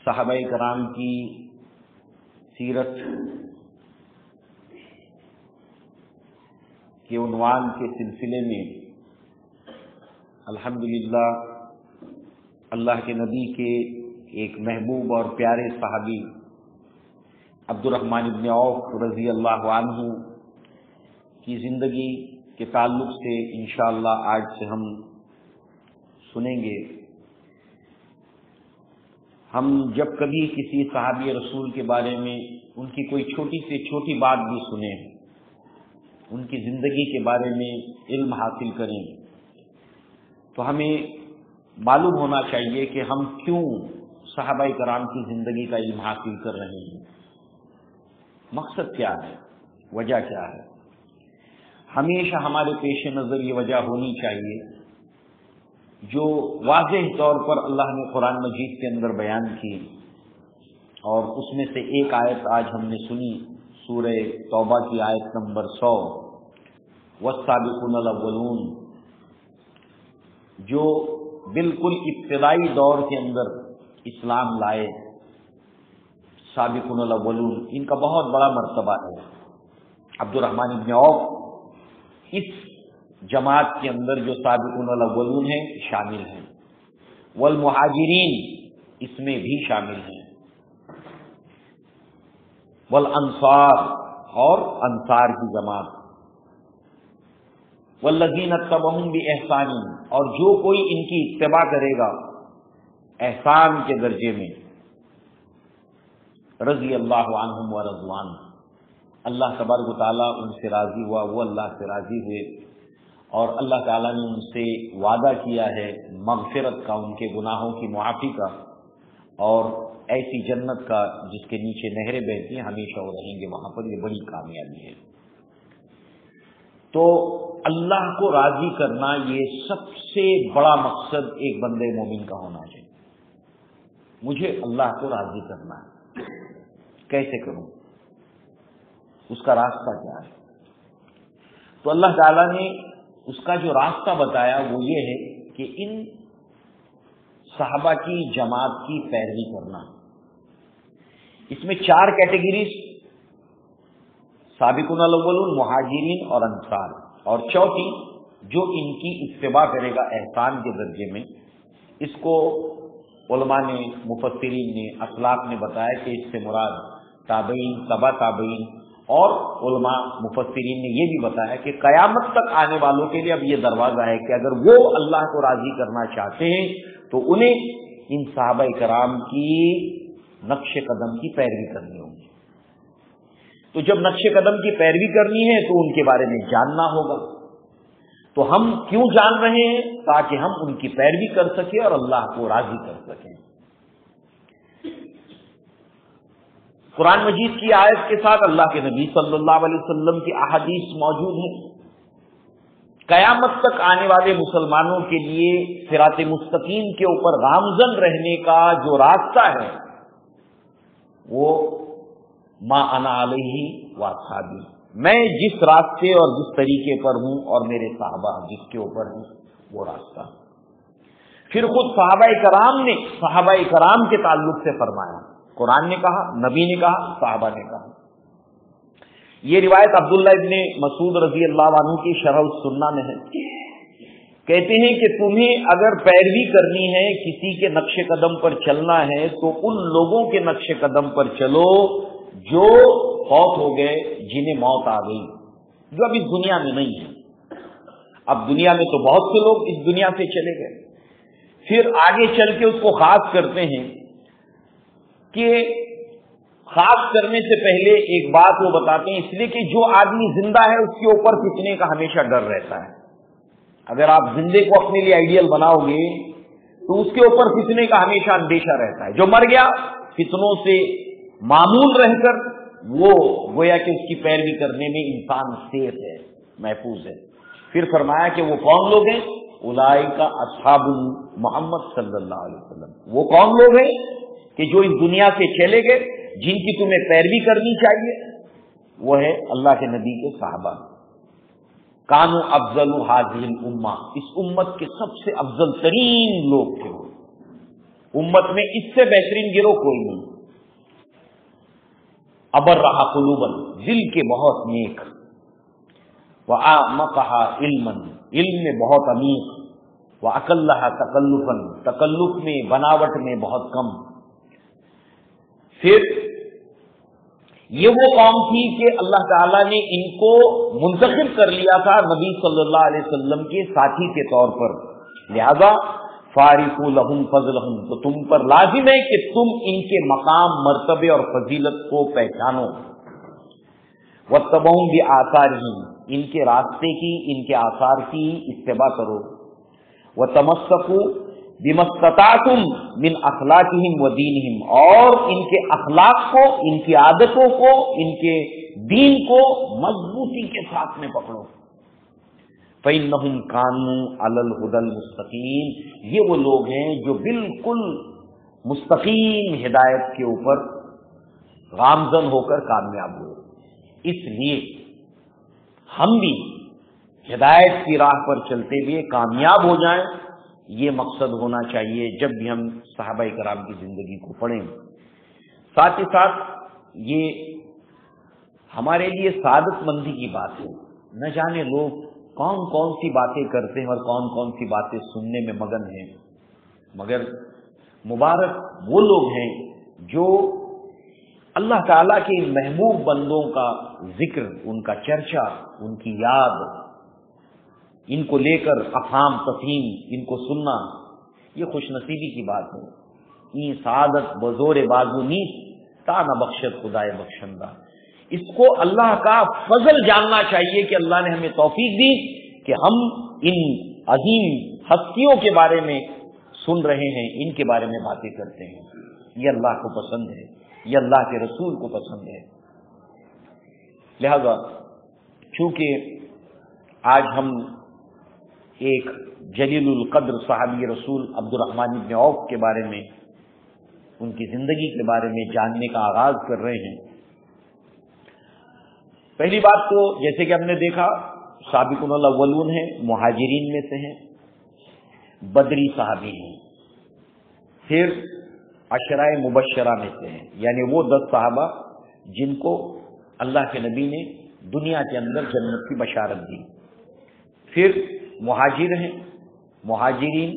صحابہ کرام کی سیرت کے عنوان کے سلسلے میں الحمدللہ اللہ کے نبی کے ایک محبوب اور پیارے صحابی عبد الرحمن بن عوف رضی اللہ عنہ کی زندگی کے تعلق سے انشاءاللہ آج سے ہم سنیں گے۔ ہم جب کبھی کسی صحابی رسول کے بارے میں ان کی کوئی چھوٹی سے چھوٹی بات بھی سنیں، ان کی زندگی کے بارے میں علم حاصل کریں، تو ہمیں معلوم ہونا چاہیے کہ ہم کیوں صحابہ کرام کی زندگی کا علم حاصل کر رہے ہیں، مقصد کیا ہے، وجہ کیا ہے۔ ہمیشہ ہمارے پیش نظر یہ وجہ ہونی چاہیے جو واضح طور پر اللہ نے قرآن مجید کے اندر بیان کی، اور اس میں سے ایک آیت آج ہم نے سنی، سورہ توبہ کی آیت نمبر 100، والسابقون الاولون، جو بالکل ابتدائی دور کے اندر اسلام لائے، سابقون الاولون، ان کا بہت بڑا مرتبہ ہے۔ عبد الرحمن بن عوف اس جماعت کے اندر جو سابقون الاولون ہیں شامل ہیں، والمہاجرین اس میں بھی شامل ہیں، والانصار اور انصار کی جماعت، والذین اتبعوہم بإحسان، اور جو کوئی ان کی اتباع کرے گا احسان کے درجے میں، رضی اللہ عنہم ورضوان، اللہ تبارک و تعالیٰ ان سے راضی ہوا، وہ اللہ سے راضی ہوئے، اور اللہ تعالیٰ نے ان سے وعدہ کیا ہے مغفرت کا، ان کے گناہوں کی معافی کا، اور ایسی جنت کا جس کے نیچے نہریں بہتی ہیں، ہمیشہ وہ رہیں گے وہاں پر۔ یہ بڑی کامیابی ہے۔ تو اللہ کو راضی کرنا یہ سب سے بڑا مقصد ایک بندے مومن کا ہونا چاہیے۔ مجھے اللہ کو راضی کرنا ہے، کیسے کروں، اس کا راستہ کیا ہے؟ تو اللہ تعالیٰ نے اس کا جو راستہ بتایا وہ یہ ہے کہ ان صحابہ کی جماعت کی پیروی کرنا۔ اس میں 4 کیٹیگریز، سابقون الاولون، مہاجرین اور انصار، اور چوتھی جو ان کی اتباع کرے گا احسان کے درجے میں۔ اس کو علماء نے، مفسرین نے، اسلاف نے بتایا کہ اس سے مراد تابعین، تبع تابعین، اور علماء مفسرین نے یہ بھی بتایا کہ قیامت تک آنے والوں کے لیے اب یہ دروازہ ہے کہ اگر وہ اللہ کو راضی کرنا چاہتے ہیں تو انہیں ان صحابہ کرام کی نقش قدم کی پیروی کرنی ہوگی۔ تو جب نقش قدم کی پیروی کرنی ہے تو ان کے بارے میں جاننا ہوگا۔ تو ہم کیوں جان رہے ہیں؟ تاکہ ہم ان کی پیروی کر سکیں اور اللہ کو راضی کر سکیں۔ قرآن مجید کی آیت کے ساتھ اللہ کے نبی صلی اللہ علیہ وسلم کی احادیث موجود ہیں۔ قیامت تک آنے والے مسلمانوں کے لیے صراط مستقیم کے اوپر گامزن رہنے کا جو راستہ ہے وہ ما انا علیہ واصحابی، میں جس راستے اور جس طریقے پر ہوں اور میرے صحابہ جس کے اوپر ہیں وہ راستہ۔ پھر خود صحابہ کرام نے صحابہ کرام کے تعلق سے فرمایا، قرآن نے کہا، نبی نے کہا، صحابہ نے کہا۔ یہ روایت عبداللہ ابن مسعود رضی اللہ عنہ کی شرح السنہ میں ہے۔ کہتے ہیں کہ تمہیں اگر پیروی کرنی ہے، کسی کے نقش قدم پر چلنا ہے تو ان لوگوں کے نقش قدم پر چلو جو فوت ہو گئے، جنہیں موت آ گئی، جو اب اس دنیا میں نہیں ہے۔ اب دنیا میں تو بہت سے لوگ اس دنیا سے چلے گئے۔ پھر آگے چل کے اس کو خاص کرتے ہیں کہ خاص کرنے سے پہلے ایک بات وہ بتاتے ہیں، اس لیے کہ جو آدمی زندہ ہے اس کے اوپر فتنے کا ہمیشہ ڈر رہتا ہے۔ اگر آپ زندے کو اپنے لیے آئیڈیل بناؤ گے تو اس کے اوپر فتنے کا ہمیشہ اندیشہ رہتا ہے۔ جو مر گیا فتنوں سے معمول رہ کر وہ گویا کہ اس کی پیروی کرنے میں انسان سیف ہے، محفوظ ہے۔ پھر فرمایا کہ وہ کون لوگ ہیں؟ اولئک اصحاب محمد صلی اللہ علیہ وسلم، وہ کون لوگ ہیں کہ جو اس دنیا سے چلے گئے، جن کی تمہیں پیروی کرنی چاہیے، وہ ہے اللہ کے نبی کے صحابہ۔ کانوا افضل هذه الامہ، اس امت کے سب سے افضل ترین لوگ تھے وہ۔ امت میں اس سے بہترین گروہ کوئی نہیں. ابرھا قلوبا، دل کے بہت نیک، واعمقھا علما، علم میں بہت عمیق، واقلھا تکلفا، تکلف میں بناوٹ میں بہت کم. پھر یہ وہ قوم تھی کہ اللہ تعالیٰ نے ان کو منتخب کر لیا تھا نبی صلی اللہ علیہ وسلم کے ساتھی کے طور پر، لہذا فارفوا لہم فضلہم، تو تم پر لازم ہے کہ تم ان کے مقام، مرتبے اور فضیلت کو پہچانو. واتبعوا بآثارہم، ان کے راستے کی، ان کے آثار کی اتباع کرو. وتمسکوا بما استطعتم من اخلاقہم ودینہم، اور ان کے اخلاق کو، ان کی عادتوں کو، ان کے دین کو مضبوطی کے ساتھ میں پکڑو. فإنہم کانوا علی الہدی المستقیم، یہ وہ لوگ ہیں جو بالکل مستقیم ہدایت کے اوپر گامزن ہو کر کامیاب ہوئے. اس لیے ہم بھی ہدایت کی راہ پر چلتے ہوئے کامیاب ہو جائیں، یہ مقصد ہونا چاہیے جب بھی ہم صحابہ کرام کی زندگی کو پڑھیں. ساتھ ہی ساتھ یہ ہمارے لیے سعادت مندی کی بات ہے. نہ جانے لوگ کون کون سی باتیں کرتے ہیں اور کون کون سی باتیں سننے میں مگن ہیں، مگر مبارک وہ لوگ ہیں جو اللہ تعالیٰ کے محبوب بندوں کا ذکر، ان کا چرچا، ان کی یاد، ان کو لے کر افہام تفہیم ان کو سننا، یہ خوش نصیبی کی بات ہے. این سعادت بزور بازو نیست تا نہ بخشت خدائے بخشندہ. اس کو اللہ کا فضل جاننا چاہیے کہ اللہ نے ہمیں توفیق دی کہ ہم ان عظیم ہستیوں کے بارے میں سن رہے ہیں، ان کے بارے میں باتیں کرتے ہیں. یہ اللہ کو پسند ہے، یہ اللہ کے رسول کو پسند ہے. لہذا چونکہ آج ہم ایک جلیل القدر صحابی رسول عبد الرحمن بن عوف کے بارے میں، ان کی زندگی کے بارے میں جاننے کا آغاز کر رہے ہیں. پہلی بات تو جیسے کہ ہم نے دیکھا سابقون الاولون ہیں، مہاجرین میں سے ہیں، بدری صحابی ہیں. پھر عشرہ مبشرہ میں سے ہیں، یعنی وہ 10 صحابہ جن کو اللہ کے نبی نے دنیا کے اندر جنت کی بشارت دی. پھر مہاجر ہیں، مہاجرین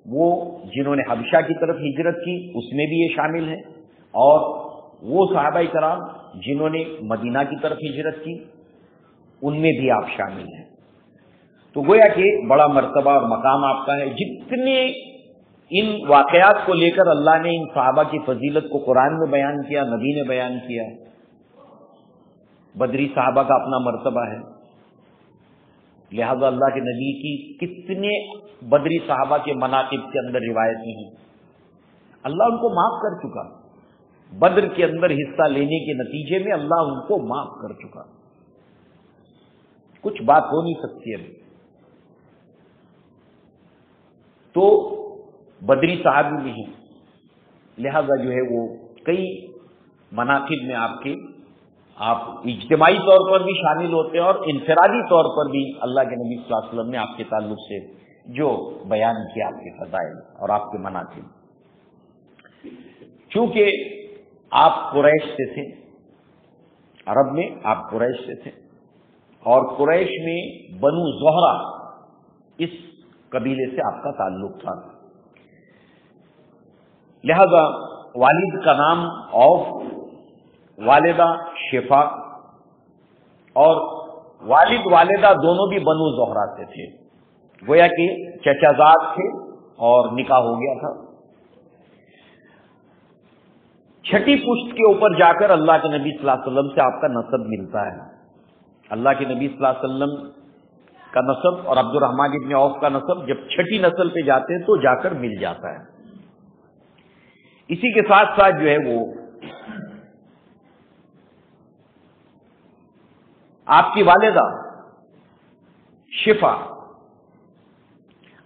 وہ جنہوں نے حبشہ کی طرف ہجرت کی، اس میں بھی یہ شامل ہیں، اور وہ صحابہ کرام جنہوں نے مدینہ کی طرف ہجرت کی، ان میں بھی آپ شامل ہیں. تو گویا کہ بڑا مرتبہ اور مقام آپ کا ہے. جتنے ان واقعات کو لے کر اللہ نے ان صحابہ کی فضیلت کو قرآن میں بیان کیا، نبی نے بیان کیا. بدری صحابہ کا اپنا مرتبہ ہے، لہذا اللہ کے نبی کی کتنے بدری صحابہ کے مناقب کے اندر روایتیں ہیں. اللہ ان کو معاف کر چکا، بدر کے اندر حصہ لینے کے نتیجے میں اللہ ان کو معاف کر چکا، کچھ بات ہو نہیں سکتی ابھی. تو بدری صحابی بھی ہیں، لہذا جو ہے وہ کئی مناقب میں آپ اجتماعی طور پر بھی شامل ہوتے ہیں اور انفرادی طور پر بھی اللہ کے نبی صلی اللہ علیہ وسلم نے آپ کے تعلق سے جو بیان کیا، آپ کے فضائل اور آپ کے مناقب. چونکہ آپ قریش سے تھے، عرب میں آپ قریش سے تھے، اور قریش میں بنو زہرہ اس قبیلے سے آپ کا تعلق تھا، لہذا والد کا نام عوف، والدہ شفا، اور والد والدہ دونوں بھی بنو زہرہ سے تھے. گویا کہ چچا زاد تھے اور نکاح ہو گیا تھا. چھٹی پشت کے اوپر جا کر اللہ کے نبی صلی اللہ علیہ وسلم سے آپ کا نسب ملتا ہے. اللہ کے نبی صلی اللہ علیہ وسلم کا نسب اور عبد الرحمن ابن عوف کا نسب جب چھٹی نسل پہ جاتے ہیں تو جا کر مل جاتا ہے. اسی کے ساتھ ساتھ جو ہے وہ آپ کی والدہ شفا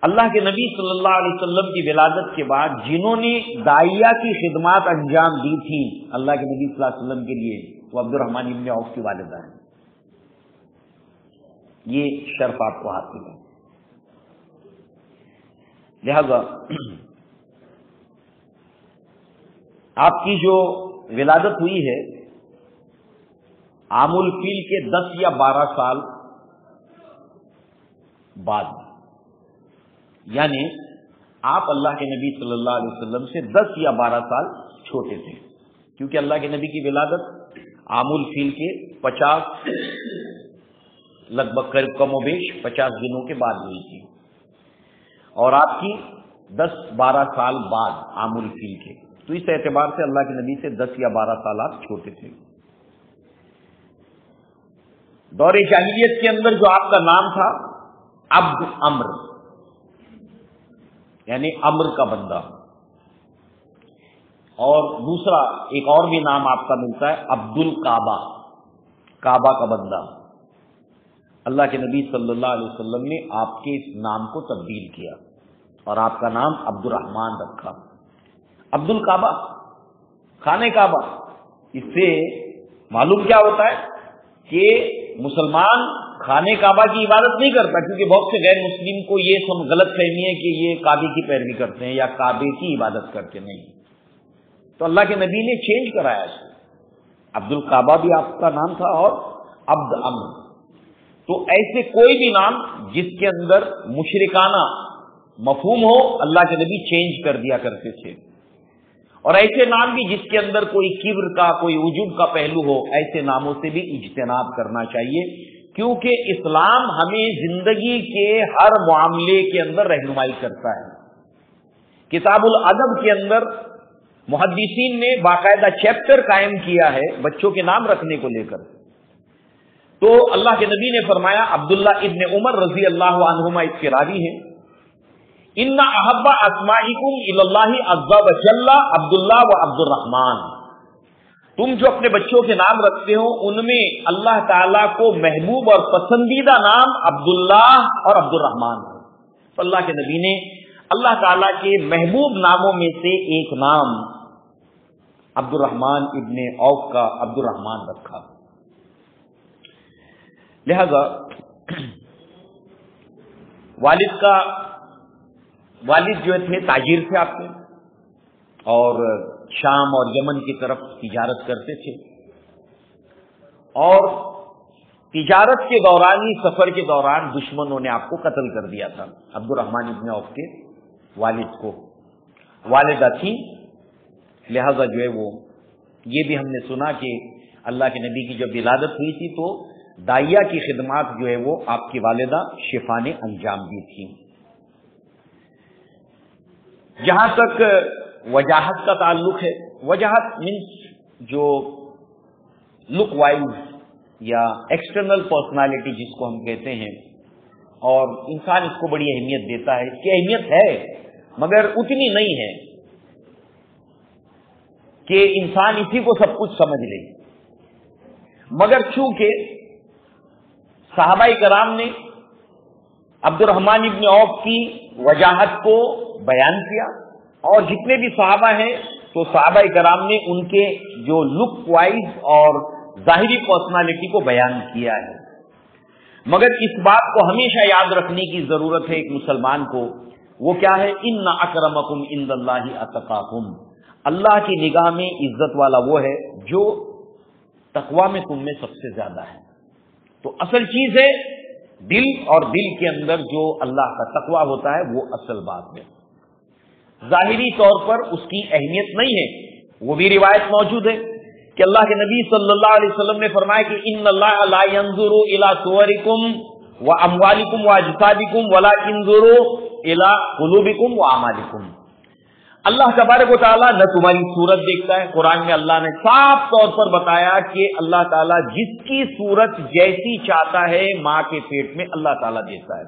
اللہ کے نبی صلی اللہ علیہ وسلم کی ولادت کے بعد جنہوں نے داعیہ کی خدمات انجام دی تھی اللہ کے نبی صلی اللہ علیہ وسلم کے لیے، وہ عبد الرحمن ابن عوف کی والدہ ہیں. یہ شرف آپ کو حاصل ہے. لہذا آپ کی جو ولادت ہوئی ہے عام الفیل کے 10 یا 12 سال بعد، یعنی آپ اللہ کے نبی صلی اللہ علیہ وسلم سے 10 یا 12 سال چھوٹے تھے، کیونکہ اللہ کے نبی کی ولادت عام الفیل کے 50 لگ بھگ کم و بیش 50 دنوں کے بعد ہوئی تھی، اور آپ کی 10-12 سال بعد عام الفیل کے، تو اس اعتبار سے اللہ کے نبی سے 10 یا 12 سال آپ چھوٹے تھے۔ دور جاہلیت کے اندر جو آپ کا نام تھا عبد امر، یعنی امر کا بندہ، اور دوسرا ایک اور بھی نام آپ کا ملتا ہے عبد الکعبہ، کعبہ کا بندہ۔ اللہ کے نبی صلی اللہ علیہ وسلم نے آپ کے اس نام کو تبدیل کیا اور آپ کا نام عبد الرحمن رکھا۔ عبد الکعبہ، خانہ کعبہ، اس سے معلوم کیا ہوتا ہے کہ مسلمان خانہ کعبہ کی عبادت نہیں کرتا، کیونکہ بہت سے غیر مسلم کو یہ غلط فہمی ہے کہ یہ کعبے کی پیروی کرتے ہیں یا کعبے کی عبادت کرتے نہیں، تو اللہ کے نبی نے چینج کرایا اس کو۔ عبد الکعبہ بھی آپ کا نام تھا اور عبد امر، تو ایسے کوئی بھی نام جس کے اندر مشرکانہ مفہوم ہو اللہ کے نبی چینج کر دیا کرتے تھے، اور ایسے نام بھی جس کے اندر کوئی کبر کا کوئی عجب کا پہلو ہو، ایسے ناموں سے بھی اجتناب کرنا چاہیے، کیونکہ اسلام ہمیں زندگی کے ہر معاملے کے اندر رہنمائی کرتا ہے۔ کتاب الادب کے اندر محدثین نے باقاعدہ چیپٹر قائم کیا ہے بچوں کے نام رکھنے کو لے کر، تو اللہ کے نبی نے فرمایا، عبداللہ ابن عمر رضی اللہ عنہما اس کے راوی ہیں، ان احب اسمائکم الی اللہ عز وجل عبداللہ و عبد الرحمن، تم جو اپنے بچوں کے نام رکھتے ہو ان میں اللہ تعالیٰ کو محبوب اور پسندیدہ نام عبداللہ اور عبد الرحمن ہے۔ تو اللہ کے نبی نے اللہ تعالیٰ کے محبوب ناموں میں سے ایک نام عبد الرحمن ابن عوف کا عبد الرحمن رکھا۔ لہذا والد جو تھے تاجر تھے آپ کے، اور شام اور یمن کی طرف تجارت کرتے تھے، اور تجارت کے دوران ہی سفر کے دوران دشمنوں نے آپ کو قتل کر دیا تھا، عبد الرحمن ابن عوف کے والد کو۔ والدہ تھی، لہذا جو ہے وہ یہ بھی ہم نے سنا کہ اللہ کے نبی کی جب ولادت ہوئی تھی تو داعیہ کی خدمات جو ہے وہ آپ کی والدہ شفا نے انجام دی تھی۔ جہاں تک وجاہت کا تعلق ہے، وجاہت مینس جو لک وائز یا ایکسٹرنل پرسنالٹی جس کو ہم کہتے ہیں، اور انسان اس کو بڑی اہمیت دیتا ہے، اس کی اہمیت ہے مگر اتنی نہیں ہے کہ انسان اسی کو سب کچھ سمجھ لے، مگر چونکہ صحابہ کرام نے عبد الرحمن ابن عوف کی وجاہت کو بیان کیا، اور جتنے بھی صحابہ ہیں تو صحابہ کرام نے ان کے جو لک وائز اور ظاہری پرسنالٹی کو بیان کیا ہے، مگر اس بات کو ہمیشہ یاد رکھنے کی ضرورت ہے ایک مسلمان کو، وہ کیا ہے، ان اکرمکم عند اللہ اتقاکم، اللہ کی نگاہ میں عزت والا وہ ہے جو تقوی میں تم میں سب سے زیادہ ہے۔ تو اصل چیز ہے دل، اور دل کے اندر جو اللہ کا تقوی ہوتا ہے وہ اصل بات ہے، ظاہری طور پر اس کی اہمیت نہیں ہے۔ وہ بھی روایت موجود ہے کہ اللہ کے نبی صلی اللہ علیہ وسلم نے فرمایا کہ ان اللہ لا ينظر الى صورکم واموالکم واجسادکم ولکن ينظر الى قلوبکم واعمالکم، اللہ تبارک و تعالیٰ نہ تمہاری صورت دیکھتا ہے، قرآن میں اللہ نے صاف طور پر بتایا کہ اللہ تعالیٰ جس کی صورت جیسی چاہتا ہے ماں کے پیٹ میں اللہ تعالیٰ دیتا ہے،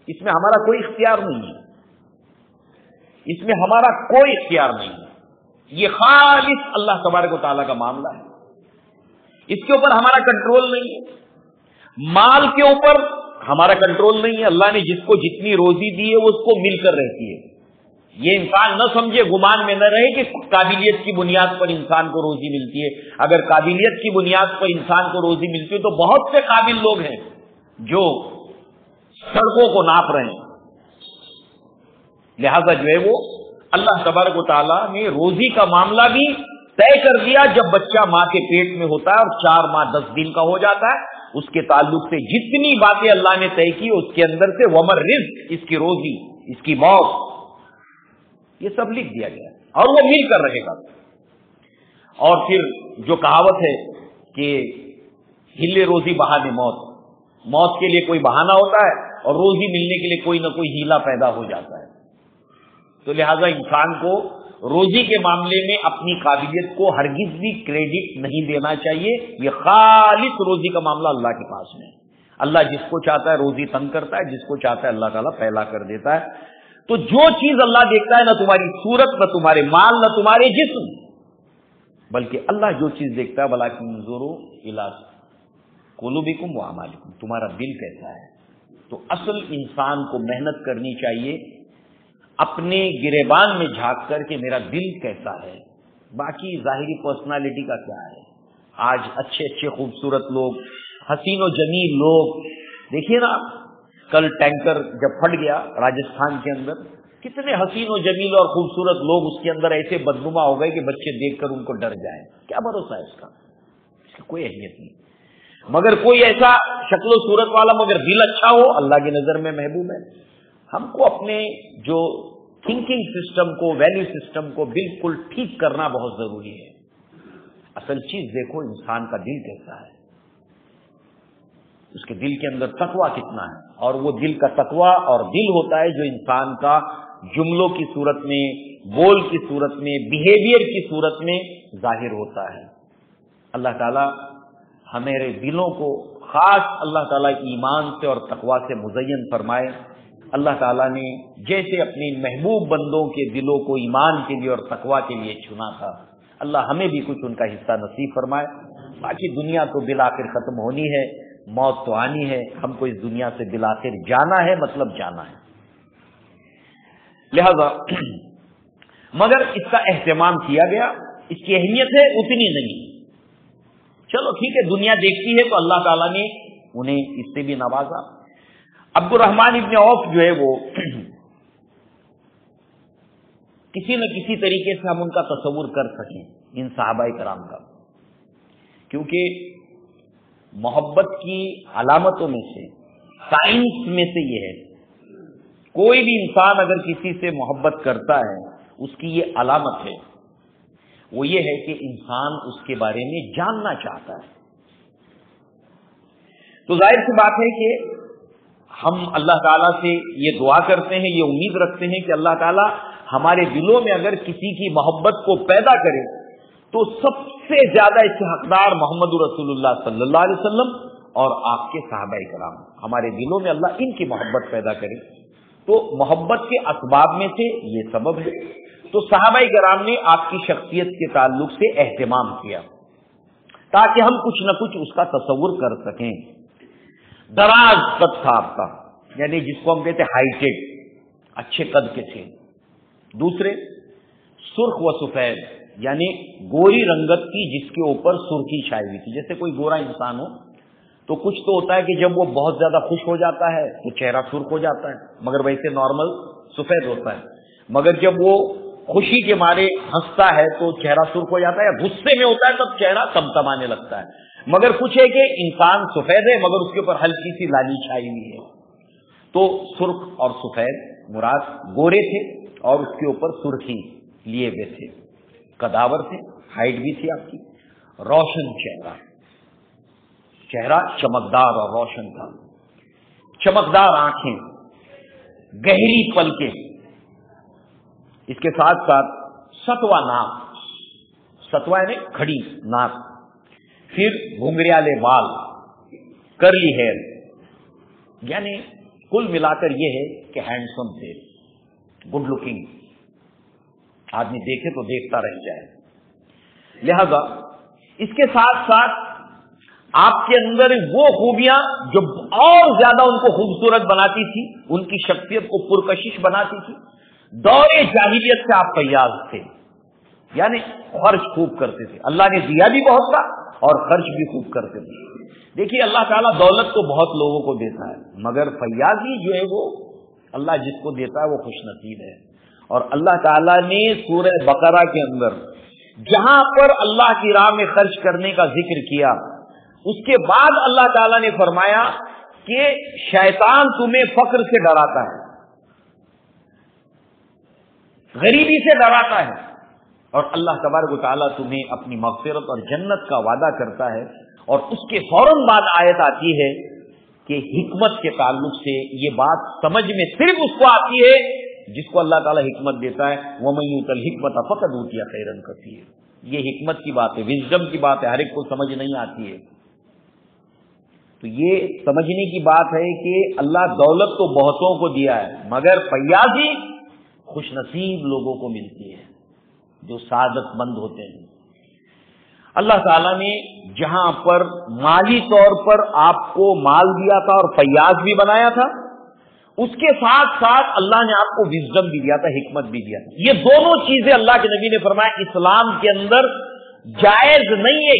اس میں ہمارا کوئی اختیار نہیں ہے، اس میں ہمارا کوئی اختیار نہیں ہے، یہ خالص اللہ تبارک و تعالیٰ کا معاملہ ہے، اس کے اوپر ہمارا کنٹرول نہیں ہے۔ مال کے اوپر ہمارا کنٹرول نہیں ہے، اللہ نے جس کو جتنی روزی دی ہے وہ اس کو مل کر رہتی ہے، یہ انسان نہ سمجھے، گمان میں نہ رہے کہ قابلیت کی بنیاد پر انسان کو روزی ملتی ہے۔ اگر قابلیت کی بنیاد پر انسان کو روزی ملتی ہے تو بہت سے قابل لوگ ہیں جو سڑکوں کو ناپ رہے ہیں، لہذا جو ہے وہ اللہ تبارک و تعالیٰ نے روزی کا معاملہ بھی طے کر دیا جب بچہ ماں کے پیٹ میں ہوتا ہے اور 4 ماہ 10 دن کا ہو جاتا ہے. اس کے تعلق سے جتنی باتیں اللہ نے طے کی اس کے اندر سے ومر رزق، اس کی روزی، اس کی موت، یہ سب لکھ دیا گیا اور وہ مل کر رہے گا. اور پھر جو کہاوت ہے کہ ہلے روزی بہانے موت، موت کے لیے کوئی بہانہ ہوتا ہے اور روزی ملنے کے لیے کوئی نہ کوئی ہیلا پیدا ہو جاتا ہے. تو لہذا انسان کو روزی کے معاملے میں اپنی قابلیت کو ہرگز بھی کریڈٹ نہیں دینا چاہیے. یہ خالص روزی کا معاملہ اللہ کے پاس میں. اللہ جس کو چاہتا ہے روزی تنگ کرتا ہے، جس کو چاہتا ہے اللہ تعالیٰ پھیلا کر دیتا ہے. تو جو چیز اللہ دیکھتا ہے، نہ تمہاری صورت، نہ تمہارے مال، نہ تمہارے جسم، بلکہ اللہ جو چیز دیکھتا ہے وَلَٰكِنْ انظُرُوا إِلَىٰ قُلُوبِكُمْ وَأَعْمَالِكُمْ، تمہارا دل کیسا ہے. تو اصل انسان کو محنت کرنی چاہیے اپنے گریبان میں جھانک کر کہ میرا دل کیسا ہے، باقی ظاہری پرسنالٹی کا کیا ہے. آج اچھے اچھے خوبصورت لوگ، حسین و جمیل لوگ، دیکھیے نا کل ٹینکر جب پھٹ گیا راجستھان کے اندر، کتنے حسین و جمیل اور خوبصورت لوگ اس کے اندر ایسے بدنما ہو گئے کہ بچے دیکھ کر ان کو ڈر جائیں. کیا بھروسہ ہے اس کا کوئی اہمیت نہیں. مگر کوئی ایسا شکل و صورت والا مگر دل اچھا ہو، اللہ کی نظر میں محبوب ہے. ہم کو اپنے جو تھنکنگ سسٹم کو، ویلیو سسٹم کو بالکل ٹھیک کرنا بہت ضروری ہے. اصل چیز دیکھو انسان کا دل کیسا ہے، اس کے دل کے اندر تقویٰ کتنا ہے. اور وہ دل کا تقویٰ اور دل ہوتا ہے جو انسان کا جملوں کی صورت میں، بول کی صورت میں، بیہیویئر کی صورت میں ظاہر ہوتا ہے. اللہ تعالیٰ ہمارے دلوں کو خاص اللہ تعالیٰ کی ایمان سے اور تقویٰ سے مزین فرمائے. اللہ تعالیٰ نے جیسے اپنے محبوب بندوں کے دلوں کو ایمان کے لیے اور تقویٰ کے لیے چنا تھا، اللہ ہمیں بھی کچھ ان کا حصہ نصیب فرمائے. باقی دنیا تو بالآخر ختم ہونی ہے، موت تو آنی ہے، ہم کو اس دنیا سے بالآخر جانا ہے، مطلب جانا ہے. لہذا مگر اس کا اہتمام کیا گیا، اس کی اہمیت ہے اتنی نہیں. چلو ٹھیک ہے، دنیا دیکھتی ہے تو اللہ تعالیٰ نے انہیں اس سے بھی نوازا. عبد الرحمن ابن عوف جو ہے وہ کسی نہ کسی طریقے سے ہم ان کا تصور کر سکیں، ان صحابہ کرام کا، کیونکہ محبت کی علامتوں میں سے، سائنس میں سے یہ ہے، کوئی بھی انسان اگر کسی سے محبت کرتا ہے اس کی یہ علامت ہے، وہ یہ ہے کہ انسان اس کے بارے میں جاننا چاہتا ہے. تو ظاہر سی بات ہے کہ ہم اللہ تعالیٰ سے یہ دعا کرتے ہیں، یہ امید رکھتے ہیں کہ اللہ تعالیٰ ہمارے دلوں میں اگر کسی کی محبت کو پیدا کرے تو سب سے زیادہ اس کے حقدار محمد رسول اللہ صلی اللہ علیہ وسلم اور آپ کے صحابہ کرام، ہمارے دلوں میں اللہ ان کی محبت پیدا کرے. تو محبت کے اسباب میں سے یہ سبب ہے. تو صحابہ کرام نے آپ کی شخصیت کے تعلق سے اہتمام کیا تاکہ ہم کچھ نہ کچھ اس کا تصور کر سکیں. دراز قد تھا آپ کا، یعنی جس کو ہم کہتے ہیں ہائیٹڈ، اچھے قد کے تھے. دوسرے سرخ و سفید، یعنی گوری رنگت کی جس کے اوپر سرخی چھائی ہوئی تھی. جیسے کوئی گورا انسان ہو تو کچھ تو ہوتا ہے کہ جب وہ بہت زیادہ خوش ہو جاتا ہے تو چہرہ سرخ ہو جاتا ہے، مگر ویسے نارمل سفید ہوتا ہے. مگر جب وہ خوشی کے مارے ہنستا ہے تو چہرہ سرخ ہو جاتا ہے، یا غصے میں ہوتا ہے تب چہرہ تمتمانے لگتا ہے. مگر کچھ ہے کہ انسان سفید ہے مگر اس کے اوپر ہلکی سی لالی چھائی ہوئی ہے. تو سرخ اور سفید مراد گورے تھے اور اس کے اوپر سرخی لیے ہوئے تھے، قداور تھے، ہائٹ بھی تھی آپ کی، روشن چہرہ چمکدار اور روشن تھا، چمکدار آنکھیں، گہری پلکیں، اس کے ساتھ ساتھ ستوا ناک، ستوا یعنی کھڑی ناک، پھر گھنگریالے بال، کرلی ہیئر، یعنی کل ملا کر یہ ہے کہ ہینڈسم تھے، گڈ لکنگ، آدمی دیکھے تو دیکھتا رہ جائے. لہذا اس کے ساتھ ساتھ آپ کے اندر وہ خوبیاں جو اور زیادہ ان کو خوبصورت بناتی تھی، ان کی شخصیت کو پرکشش بناتی تھی. دور جاہلیت سے آپ فیاض تھے، یعنی خرچ خوب کرتے تھے. اللہ نے دیا بھی بہت تھا اور خرچ بھی خوب کرتے تھے. دیکھیے اللہ تعالیٰ دولت تو بہت لوگوں کو دیتا ہے، مگر فیاضی جو ہے وہ اللہ جس کو دیتا ہے وہ خوش نصیب ہے. اور اللہ تعالیٰ نے سورہ بقرہ کے اندر جہاں پر اللہ کی راہ میں خرچ کرنے کا ذکر کیا، اس کے بعد اللہ تعالیٰ نے فرمایا کہ شیطان تمہیں فقر سے ڈراتا ہے، غریبی سے ڈراتا ہے، اور اللہ تبارک و تعالیٰ تمہیں اپنی مغفرت اور جنت کا وعدہ کرتا ہے۔ اور اس کے فوراً بعد آیت آتی ہے کہ حکمت کے تعلق سے یہ بات سمجھ میں صرف اس کو آتی ہے جس کو اللہ تعالیٰ حکمت دیتا ہے، وَمَن یُؤْتَ الْحِکْمَةَ فَقَدْ أُوتِیَ خَیْرًا کَثِیرًا۔ یہ حکمت کی بات ہے، وزڈم کی بات ہے، ہر ایک کو سمجھ نہیں آتی ہے۔ تو یہ سمجھنے کی بات ہے کہ اللہ دولت تو بہتوں کو دیا ہے، مگر فیاضی خوش نصیب لوگوں کو ملتی ہے جو سعادت مند ہوتے ہیں۔ اللہ تعالیٰ نے جہاں پر مالی طور پر آپ کو مال دیا تھا اور فیاض بھی بنایا تھا، اس کے ساتھ ساتھ اللہ نے آپ کو وزڈم بھی دیا تھا، حکمت بھی دیا تھا۔ یہ دونوں چیزیں اللہ کے نبی نے فرمایا اسلام کے اندر جائز نہیں ہے۔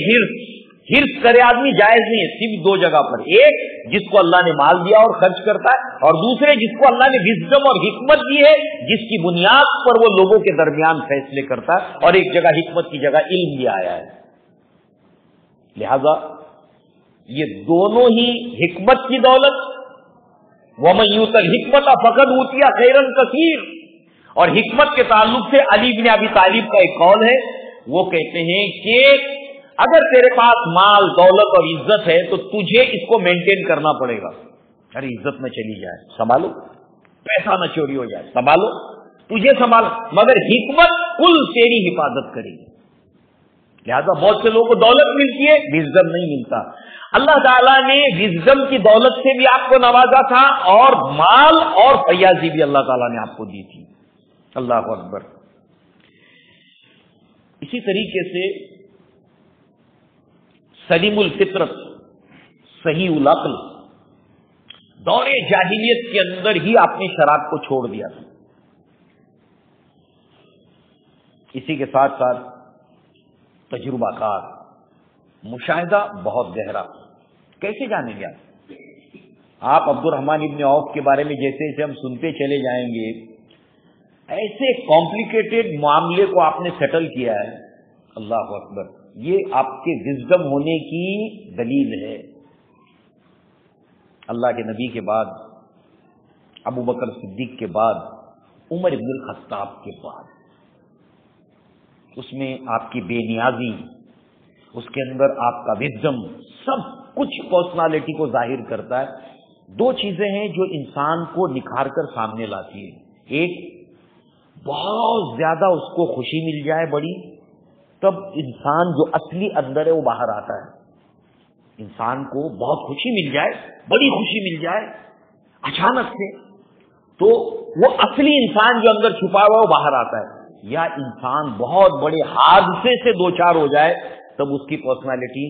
ہرس کرے آدمی جائز نہیں ہے، صرف دو جگہ پر، ایک جس کو اللہ نے مال دیا اور خرچ کرتا ہے، اور دوسرے جس کو اللہ نے وزڈم اور حکمت دی ہے جس کی بنیاد پر وہ لوگوں کے درمیان فیصلے کرتا ہے، اور ایک جگہ حکمت کی جگہ علم بھی آیا ہے۔ لہذا یہ دونوں ہی حکمت کی دولت، وَمَن یُؤْتَ الْحِکْمَةَ فَقَدْ أُوتِیَ خَیْرًا کَثِیرًا، اور حکمت کے تعلق سے علی بن ابی طالب کا ایک قول ہے، وہ کہتے ہیں کہ اگر تیرے پاس مال دولت اور عزت ہے تو تجھے اس کو مینٹین کرنا پڑے گا۔ ارے عزت نہ چلی جائے سنبھالو، پیسہ نہ چوری ہو جائے سنبھالو، تجھے سنبھال، مگر حکمت کل تیری حفاظت کرے گی۔ لہذا بہت سے لوگوں کو دولت ملتی ہے، وزڈم نہیں ملتا۔ اللہ تعالیٰ نے وزڈم کی دولت سے بھی آپ کو نوازا تھا، اور مال اور فیاضی بھی اللہ تعالیٰ نے آپ کو دی تھی۔ اللہ اکبر۔ اسی طریقے سے سلیم الفطرت صحیح العقل دور جاہلیت کے اندر ہی آپ نے شراب کو چھوڑ دیا تھا۔ اسی کے ساتھ ساتھ تجربہ کار، مشاہدہ بہت گہرا۔ کیسے جانیں گے آپ عبد الرحمن ابن عوف کے بارے میں جیسے جیسے ہم سنتے چلے جائیں گے، ایسے کمپلیکیٹڈ معاملے کو آپ نے سیٹل کیا ہے، اللہ اکبر۔ یہ آپ کے وزڈم ہونے کی دلیل ہے۔ اللہ کے نبی کے بعد، ابو بکر صدیق کے بعد، عمر ابن الخطاب کے بعد، اس میں آپ کی بے نیازی، اس کے اندر آپ کا وزڈم، سب کچھ پرسنالٹی کو ظاہر کرتا ہے۔ دو چیزیں ہیں جو انسان کو نکھار کر سامنے لاتی ہے، ایک بہت زیادہ اس کو خوشی مل جائے بڑی، تب انسان جو اصلی اندر ہے وہ باہر آتا ہے۔ انسان کو بہت خوشی مل جائے، بڑی خوشی مل جائے اچانک سے، تو وہ اصلی انسان جو اندر چھپا ہوا ہے وہ باہر آتا ہے۔ یا انسان بہت بڑے حادثے سے دوچار ہو جائے تب اس کی پرسنالٹی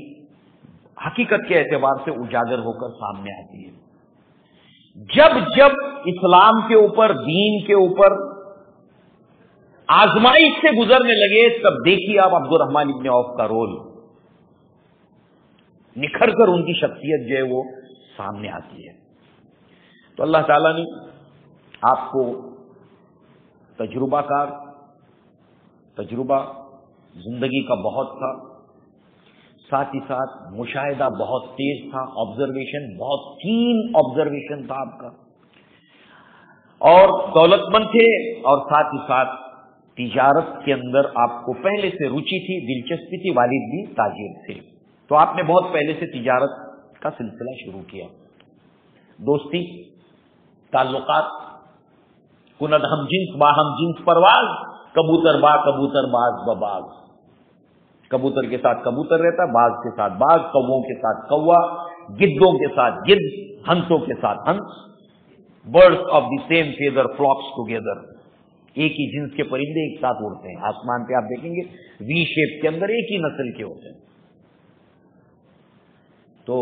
حقیقت کے اعتبار سے اجاگر ہو کر سامنے آتی ہے۔ جب جب اسلام کے اوپر، دین کے اوپر آزمائش سے گزرنے لگے، تب دیکھیے آپ عبد الرحمن ابن عوف کا رول نکھر کر ان کی شخصیت جو ہے وہ سامنے آتی ہے۔ تو اللہ تعالیٰ نے آپ کو تجربہ کار، تجربہ زندگی کا بہت تھا، ساتھ ہی ساتھ مشاہدہ بہت تیز تھا، آبزرویشن بہت کین آبزرویشن تھا آپ کا، اور دولت مند تھے، اور ساتھ ہی ساتھ تجارت کے اندر آپ کو پہلے سے روچی تھی، دلچسپی تھی، والد بھی تاجر تھے، تو آپ نے بہت پہلے سے تجارت کا سلسلہ شروع کیا۔ دوستی، تعلقات، کند ہم جنس با ہم جنس پرواز، کبوتر با کبوتر باز بباز، کبوتر کے ساتھ کبوتر رہتا، باز کے ساتھ باز، کووں کے ساتھ کوا، گدوں کے ساتھ گد، ہنسوں کے ساتھ ہنس، birds of the same feather flocks together, ایک ہی جنس کے پرندے ایک ساتھ اڑتے ہیں آسمان پہ، آپ دیکھیں گے وی شیپ کے اندر ایک ہی نسل کے ہوتے ہیں۔ تو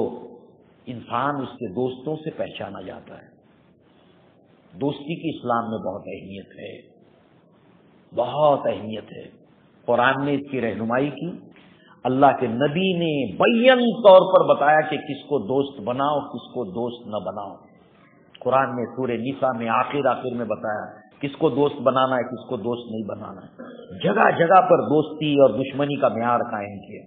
انسان اس کے دوستوں سے پہچانا جاتا ہے۔ دوستی کی اسلام میں بہت اہمیت ہے، بہت اہمیت ہے۔ قرآن نے اس کی رہنمائی کی، اللہ کے نبی نے بیان طور پر بتایا کہ کس کو دوست بناؤ، کس کو دوست نہ بناؤ۔ قرآن نے سورہ نساء میں آخر میں بتایا کس کو دوست بنانا ہے، کس کو دوست نہیں بنانا ہے. جگہ جگہ پر دوستی اور دشمنی کا معیار قائم کیا.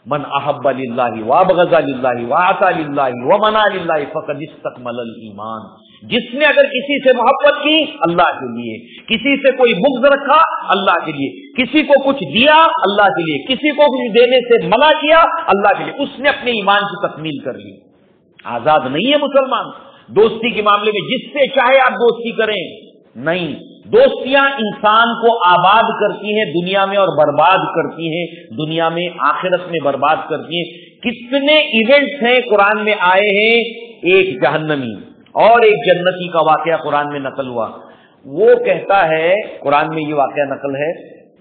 من احب للہ وابغض للہ واعطى للہ ومنع للہ فقد استکمل الایمان. جس نے اگر کسی سے محبت کی اللہ کے لیے، کسی سے کوئی بغض رکھا اللہ کے لیے، کسی کو کچھ دیا اللہ کے لیے، کسی کو کچھ دینے سے منع کیا اللہ کے لیے، اس نے اپنے ایمان کی تکمیل کر لی. آزاد نہیں ہے مسلمان دوستی کے معاملے میں. جس سے چاہے آپ دوستی کریں، نہیں. دوستیاں انسان کو آباد کرتی ہیں دنیا میں اور برباد کرتی ہیں دنیا میں، آخرت میں برباد کرتی ہیں. کتنے ایونٹس ہیں قرآن میں آئے ہیں، ایک جہنمی اور ایک جنتی کا واقعہ قرآن میں نقل ہوا. وہ کہتا ہے، قرآن میں یہ واقعہ نقل ہے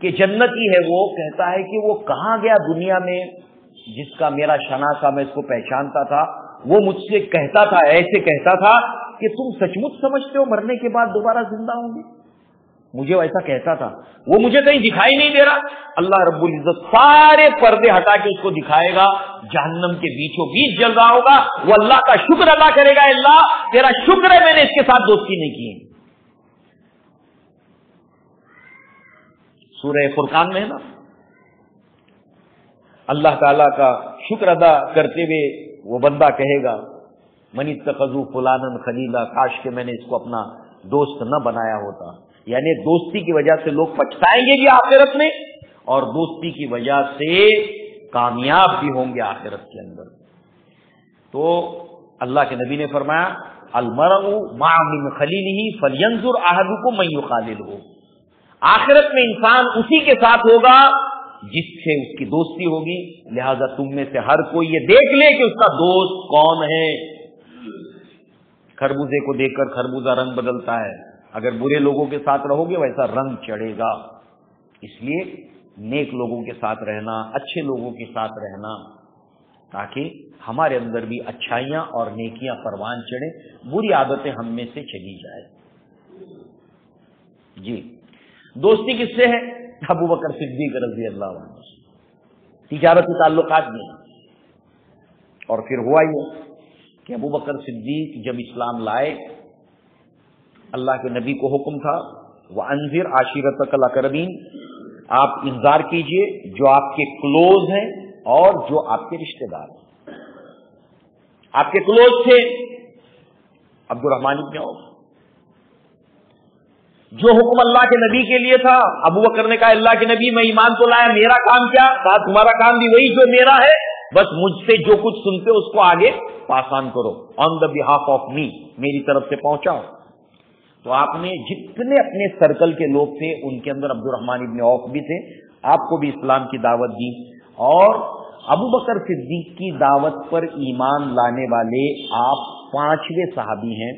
کہ جنتی ہے، وہ کہتا ہے کہ وہ کہاں گیا دنیا میں جس کا میرا شنا تھا، میں اس کو پہچانتا تھا. وہ مجھ سے کہتا تھا، ایسے کہتا تھا کہ تم سچ مچ سمجھتے ہو مرنے کے بعد دوبارہ زندہ ہوں گے. مجھے ایسا کہتا تھا. وہ مجھے کہیں دکھائی نہیں دے رہا. اللہ رب العزت سارے پردے ہٹا کے اس کو دکھائے گا، جہنم کے بیچوں بیچ جل رہا ہوگا. وہ اللہ کا شکر ادا کرے گا، اللہ تیرا شکر ہے میں نے اس کے ساتھ دوستی نہیں کی. سورہ فرقان میں ہے نا، اللہ تعالی کا شکر ادا کرتے ہوئے وہ بندہ کہے گا من اتخذوا فلانا خلیلا، کاش کہ میں نے اس کو اپنا دوست نہ بنایا ہوتا. یعنی دوستی کی وجہ سے لوگ پچھتائیں گے بھی آخرت میں، اور دوستی کی وجہ سے کامیاب بھی ہوں گے آخرت کے اندر. تو اللہ کے نبی نے فرمایا المرء مع من خلیلہ فلینظر احدکم من یخاللہ. آخرت میں انسان اسی کے ساتھ ہوگا جس سے اس کی دوستی ہوگی. لہذا تم میں سے ہر کوئی یہ دیکھ لے کہ اس کا دوست کون ہے. خربوزے کو دیکھ کر خربوزہ رنگ بدلتا ہے، اگر برے لوگوں کے ساتھ رہو گے ویسا رنگ چڑھے گا. اس لیے نیک لوگوں کے ساتھ رہنا، اچھے لوگوں کے ساتھ رہنا، تاکہ ہمارے اندر بھی اچھائیاں اور نیکیاں پروان چڑھیں، بری عادتیں ہم میں سے چلی جائیں. جی دوستی کس سے ہے؟ ابو بکر صدیق رضی اللہ عنہ. تجارتی تعلقات بھی ہیں. اور پھر ہوا یہ کہ ابو بکر صدیق جب اسلام لائے، اللہ کے نبی کو حکم تھا وَأَنذِرْ عَشِيرَتَكَ الْأَقْرَبِينَ، آپ انذار کیجئے جو آپ کے کلوز ہیں اور جو آپ کے رشتہ دار ہیں. آپ کے کلوز تھے عبد الرحمن بن عوف. جو حکم اللہ کے نبی کے لیے تھا، ابو بکر نے کہا اللہ کے نبی میں ایمان تو لایا، میرا کام کیا؟ کہا تمہارا کام بھی وہی جو میرا ہے، بس مجھ سے جو کچھ سنتے اس کو آگے پاس آن کرو، آن دا بہاف آف می، میری طرف سے پہنچاؤ. تو آپ نے جتنے اپنے سرکل کے لوگ تھے ان کے اندر عبد الرحمن ابن عوف بھی تھے، آپ کو بھی اسلام کی دعوت دی. اور ابو بکر صدیق کی دعوت پر ایمان لانے والے آپ 5ویں صحابی ہیں،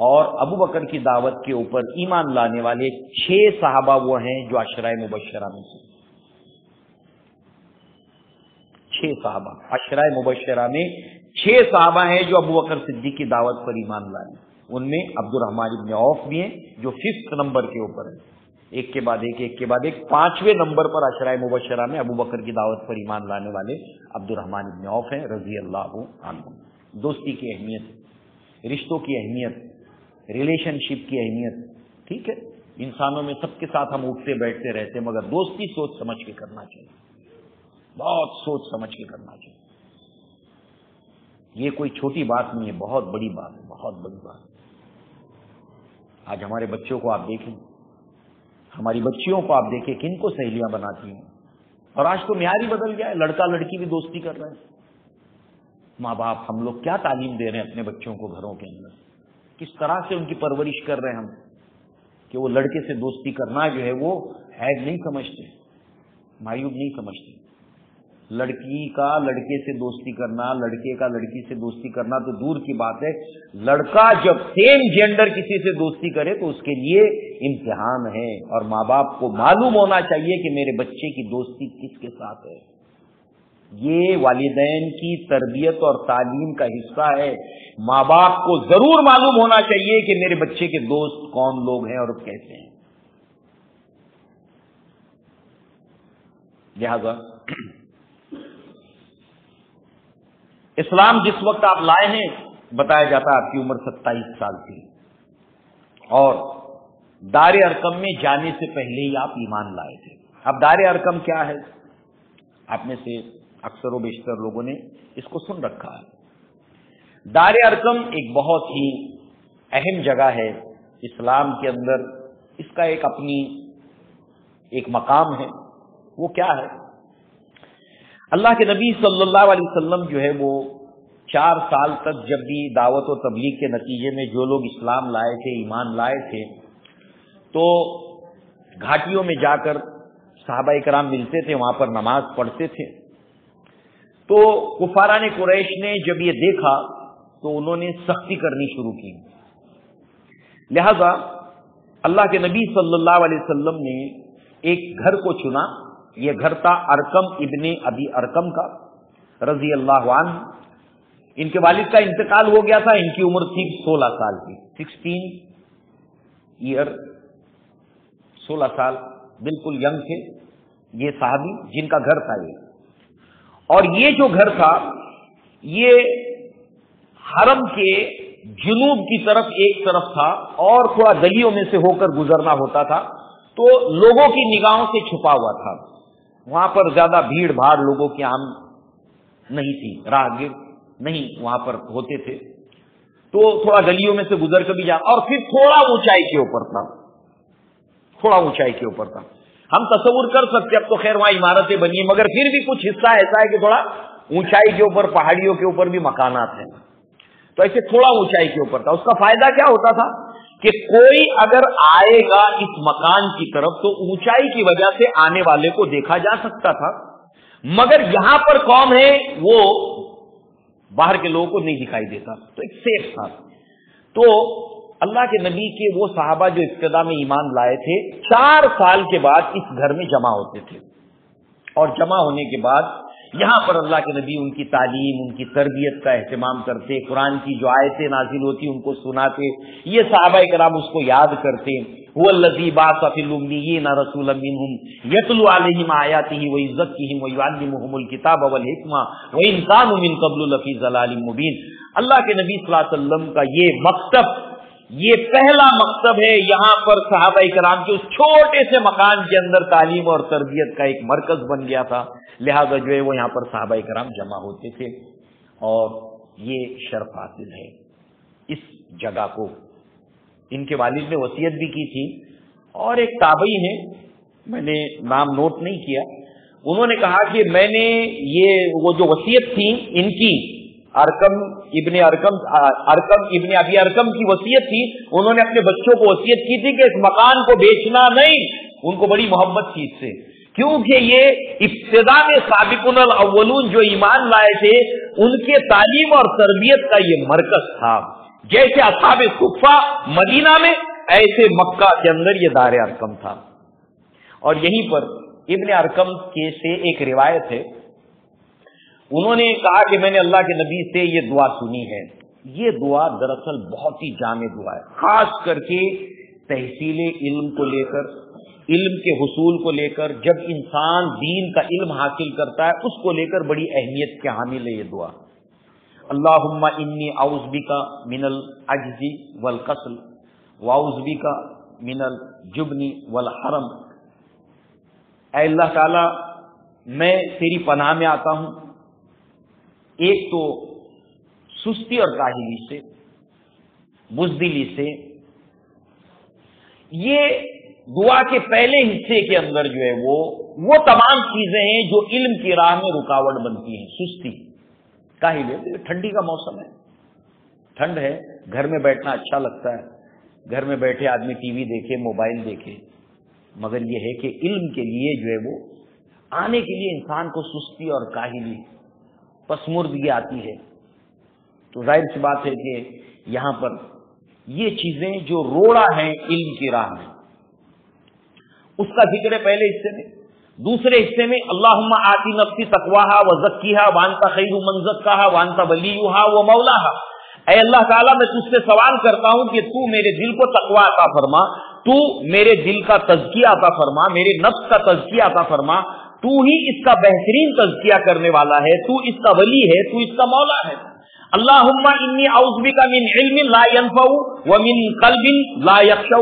اور ابو بکر کی دعوت کے اوپر ایمان لانے والے 6 صحابہ وہ ہیں جو عشرہ مبشرہ میں سے. 6 صحابہ عشرہ مبشرہ میں 6 صحابہ ہیں جو ابو بکر صدیق کی دعوت پر ایمان لائے. ان میں عبد الرحمن ابن عوف بھی ہیں جو 5th نمبر کے اوپر ہے، ایک کے بعد ایک، ایک کے بعد ایک. 5ویں نمبر پر عشرہ مبشرہ میں ابو بکر کی دعوت پر ایمان لانے والے عبد الرحمن ابن عوف ہیں رضی اللہ عنہ. دوستی کی اہمیت، رشتوں کی اہمیت، ریلیشن شپ کی اہمیت. ٹھیک ہے، انسانوں میں سب کے ساتھ ہم اٹھتے بیٹھتے رہتے ہیں، مگر دوستی سوچ سمجھ کے کرنا چاہیے، بہت سوچ سمجھ کے کرنا چاہیے. یہ کوئی چھوٹی بات نہیں ہے، بہت بڑی بات ہے، بہت بڑی بات. آج ہمارے بچوں کو آپ دیکھیں، ہماری بچیوں کو آپ دیکھیں، کن کو سہیلیاں بناتی ہیں. اور آج تو معیار ہی بدل گیا ہے، لڑکا لڑکی بھی دوستی کر رہے ہیں. ماں باپ ہم لوگ کیا تعلیم دے رہے ہیں اپنے بچوں کو گھروں کے اندر، کس طرح سے ان کی پرورش کر رہے ہیں ہم، کہ وہ لڑکے سے دوستی کرنا جو ہے وہ عیب نہیں سمجھتے، معیوب نہیں سمجھتے. لڑکی کا لڑکے سے دوستی کرنا، لڑکے کا لڑکی سے دوستی کرنا تو دور کی بات ہے، لڑکا جب سیم جینڈر کسی سے دوستی کرے تو اس کے لیے امتحان ہے. اور ماں باپ کو معلوم ہونا چاہیے کہ میرے بچے کی دوستی کس کے ساتھ ہے. یہ والدین کی تربیت اور تعلیم کا حصہ ہے. ماں باپ کو ضرور معلوم ہونا چاہیے کہ میرے بچے کے دوست کون لوگ ہیں اور کیسے ہیں. لہذا اسلام جس وقت آپ لائے ہیں بتایا جاتا ہے آپ کی عمر 27 سال تھی، اور دار ارقم میں جانے سے پہلے ہی آپ ایمان لائے تھے۔ اب دار ارقم کیا ہے؟ آپ میں سے اکثر و بیشتر لوگوں نے اس کو سن رکھا ہے۔ دار ارقم ایک بہت ہی اہم جگہ ہے اسلام کے اندر، اس کا اپنی ایک مقام ہے۔ وہ کیا ہے؟ اللہ کے نبی صلی اللہ علیہ وسلم جو ہے وہ 4 سال تک جب بھی دعوت و تبلیغ کے نتیجے میں جو لوگ اسلام لائے تھے، ایمان لائے تھے، تو گھاٹیوں میں جا کر صحابہ کرام ملتے تھے، وہاں پر نماز پڑھتے تھے۔ تو کفاران قریش نے جب یہ دیکھا تو انہوں نے سختی کرنی شروع کی، لہذا اللہ کے نبی صلی اللہ علیہ وسلم نے ایک گھر کو چنا۔ یہ گھر تھا ارقم ابن ابی ارقم کا رضی اللہ عنہ۔ ان کے والد کا انتقال ہو گیا تھا، ان کی عمر تھی 16 سال کی، 16 ایئر، 16 سال، بالکل ینگ تھے یہ صحابی جن کا گھر تھا یہ۔ اور یہ جو گھر تھا یہ حرم کے جنوب کی طرف ایک طرف تھا اور تھوڑا گلیوں میں سے ہو کر گزرنا ہوتا تھا، تو لوگوں کی نگاہوں سے چھپا ہوا تھا۔ وہاں پر زیادہ بھیڑ بھاڑ لوگوں کی عام نہیں تھی، راہگیر نہیں وہاں پر ہوتے تھے، تو تھوڑا گلیوں میں سے گزر کر بھی جا، اور پھر تھوڑا اونچائی کے اوپر تھا، تھوڑا اونچائی کے اوپر تھا۔ ہم تصور کر سکتے، اب تو خیر وہاں عمارتیں بنی ہیں، مگر پھر بھی کچھ حصہ ایسا ہے کہ تھوڑا اونچائی کے اوپر، پہاڑیوں کے اوپر بھی مکانات ہیں، تو ایسے تھوڑا اونچائی کے اوپر تھا۔ اس کا فائدہ کیا ہوتا تھا کہ کوئی اگر آئے گا اس مکان کی طرف تو اونچائی کی وجہ سے آنے والے کو دیکھا جا سکتا تھا، مگر یہاں پر کون ہے وہ باہر کے لوگوں کو نہیں دکھائی دیتا، تو ایک سیف تھا۔ تو اللہ کے نبی کے وہ صحابہ جو ابتدا میں ایمان لائے تھے 4 سال کے بعد اس گھر میں جمع ہوتے تھے، اور جمع ہونے کے بعد یہاں پر اللہ کے نبی ان کی تعلیم، ان کی تربیت کا اہتمام کرتے، قرآن کی جو آیتیں نازل ہوتی ان کو سناتے، یہ صحابہ کرام اس کو یاد کرتے۔ هو الذی بعث فی الامیین رسولا منهم یتلو علیہم آیاتہ ویزکیہم ویعلمہم الکتاب والحکمہ وان کانوا من قبل لفی ضلال مبین۔ اللہ کے نبی صلی اللہ علیہ وسلم کا یہ مکتب، یہ پہلا مکتب ہے، یہاں پر صحابہ کرام کے اس چھوٹے سے مکان کے اندر تعلیم اور تربیت کا ایک مرکز بن گیا تھا، لہذا جو ہے وہ یہاں پر صحابہ کرام جمع ہوتے تھے، اور یہ شرف حاصل ہے اس جگہ کو۔ ان کے والد نے وصیت بھی کی تھی، اور ایک تابعی ہیں، میں نے نام نوٹ نہیں کیا، انہوں نے کہا کہ میں نے یہ وہ جو وصیت تھی ان کی، ارقم ابن ابی ارقم کی وصیت تھی، انہوں نے اپنے بچوں کو وصیت کی تھی کہ اس مکان کو بیچنا نہیں، ان کو بڑی محبت تھی اس سے، کیونکہ یہ ابتدا میں سابقون الاولون جو ایمان لائے تھے ان کے تعلیم اور تربیت کا یہ مرکز تھا۔ جیسے اصحاب صفہ مدینہ میں، ایسے مکہ کے اندر یہ دار ارقم تھا۔ اور یہیں پر ابن ارقم کے سے ایک روایت ہے، انہوں نے کہا کہ میں نے اللہ کے نبی سے یہ دعا سنی ہے۔ یہ دعا دراصل بہت ہی جامع دعا ہے، خاص کر کے تحصیل علم کو لے کر، علم کے حصول کو لے کر، جب انسان دین کا علم حاصل کرتا ہے اس کو لے کر بڑی اہمیت کے حامل ہے یہ دعا۔ اللہم انی اعوذ بک من العجز والکسل واعوذ بک من الجبن والحرم۔ اے اللہ تعالی میں تیری پناہ میں آتا ہوں، ایک تو سستی اور کاہلی سے، بزدلی سے۔ یہ دعا کے پہلے حصے کے اندر جو ہے وہ تمام چیزیں ہیں جو علم کی راہ میں رکاوٹ بنتی ہیں۔ سستی، کاہلی، ٹھنڈی کا موسم ہے، ٹھنڈ ہے، گھر میں بیٹھنا اچھا لگتا ہے، گھر میں بیٹھے آدمی ٹی وی دیکھے، موبائل دیکھے، مگر یہ ہے کہ علم کے لیے جو ہے وہ آنے کے لیے انسان کو سستی اور کاہلی، پسماندگی آتی ہے۔ تو ظاہر سی بات ہے کہ یہاں پر یہ چیزیں جو روڑا ہیں علم کی راہ میں، اس کا ذکر ہے پہلے حصے میں۔ دوسرے حصے میں اللہم آتی نفسی تقواہا وزکیہا وانت خیر من زکاہا وانت ولیہا ومولاہا۔ اے اللہ تعالیٰ میں تجھ سے سوال کرتا ہوں کہ تو میرے دل کو تقوی عطا فرما، تو میرے دل کا تزکیہ عطا فرما، میرے نفس کا تزکیہ عطا فرما، تو ہی اس کا بہترین تزکیہ کرنے والا ہے، تو اس کا ولی ہے، تو اس کا مولا ہے۔ اللہم انی اعوذ بک من علم لا ینفع ومن قلب لا یخشع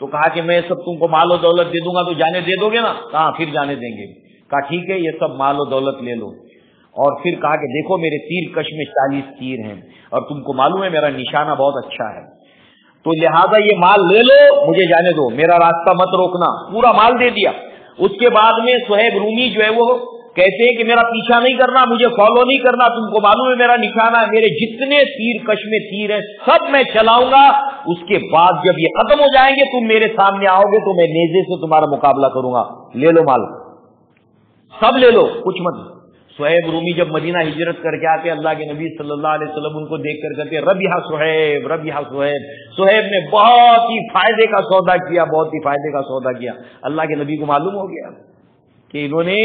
تو کہا کہ میں سب تم کو مال و دولت دے دوں گا تو جانے دے دو گے نا؟ کہا پھر جانے دیں گے۔ کہا ٹھیک ہے یہ سب مال و دولت لے لو، اور پھر کہا کہ دیکھو میرے تیر کش میں 40 تیر ہیں اور تم کو معلوم ہے میرا نشانہ بہت اچھا ہے، تو لہذا یہ مال لے لو، مجھے جانے دو، میرا راستہ مت روکنا۔ پورا مال دے دیا۔ اس کے بعد میں صہیب رومی جو ہے وہ کہتے ہیں کہ میرا پیچھا نہیں کرنا، مجھے فالو نہیں کرنا، تم کو معلوم ہے میرا نشانہ ہے، میرے جتنے تیر کش میں تیر ہیں سب میں چلاؤں گا، اس کے بعد جب یہ ختم ہو جائیں گے تم میرے سامنے آؤ گے تو میں نیزے سے تمہارا مقابلہ کروں گا، لے لو مال، سب لے لو، کچھ مت۔ صہیب رومی جب مدینہ ہجرت کر کے آتے اللہ کے نبی صلی اللہ علیہ وسلم ان کو دیکھ کر کہتے ربیہ صہیب، ربیہ صہیب، صہیب نے بہت ہی فائدے کا سودا کیا، بہت ہی فائدے کا سودا کیا۔ اللہ کے نبی کو معلوم ہو گیا کہ انہوں نے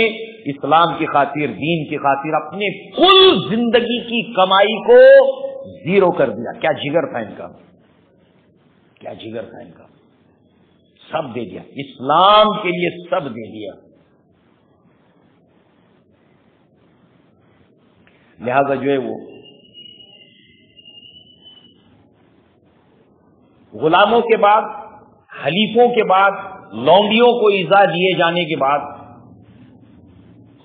اسلام کی خاطر، دین کی خاطر اپنے کل زندگی کی کمائی کو زیرو کر دیا۔ کیا جگر تھا ان کا، کیا جگر تھا ان کا، سب دے دیا، اسلام کے لیے سب دے دیا۔ لہذا جو ہے وہ غلاموں کے بعد، حلیفوں کے بعد، لونڈیوں کو ایذا دیے جانے کے بعد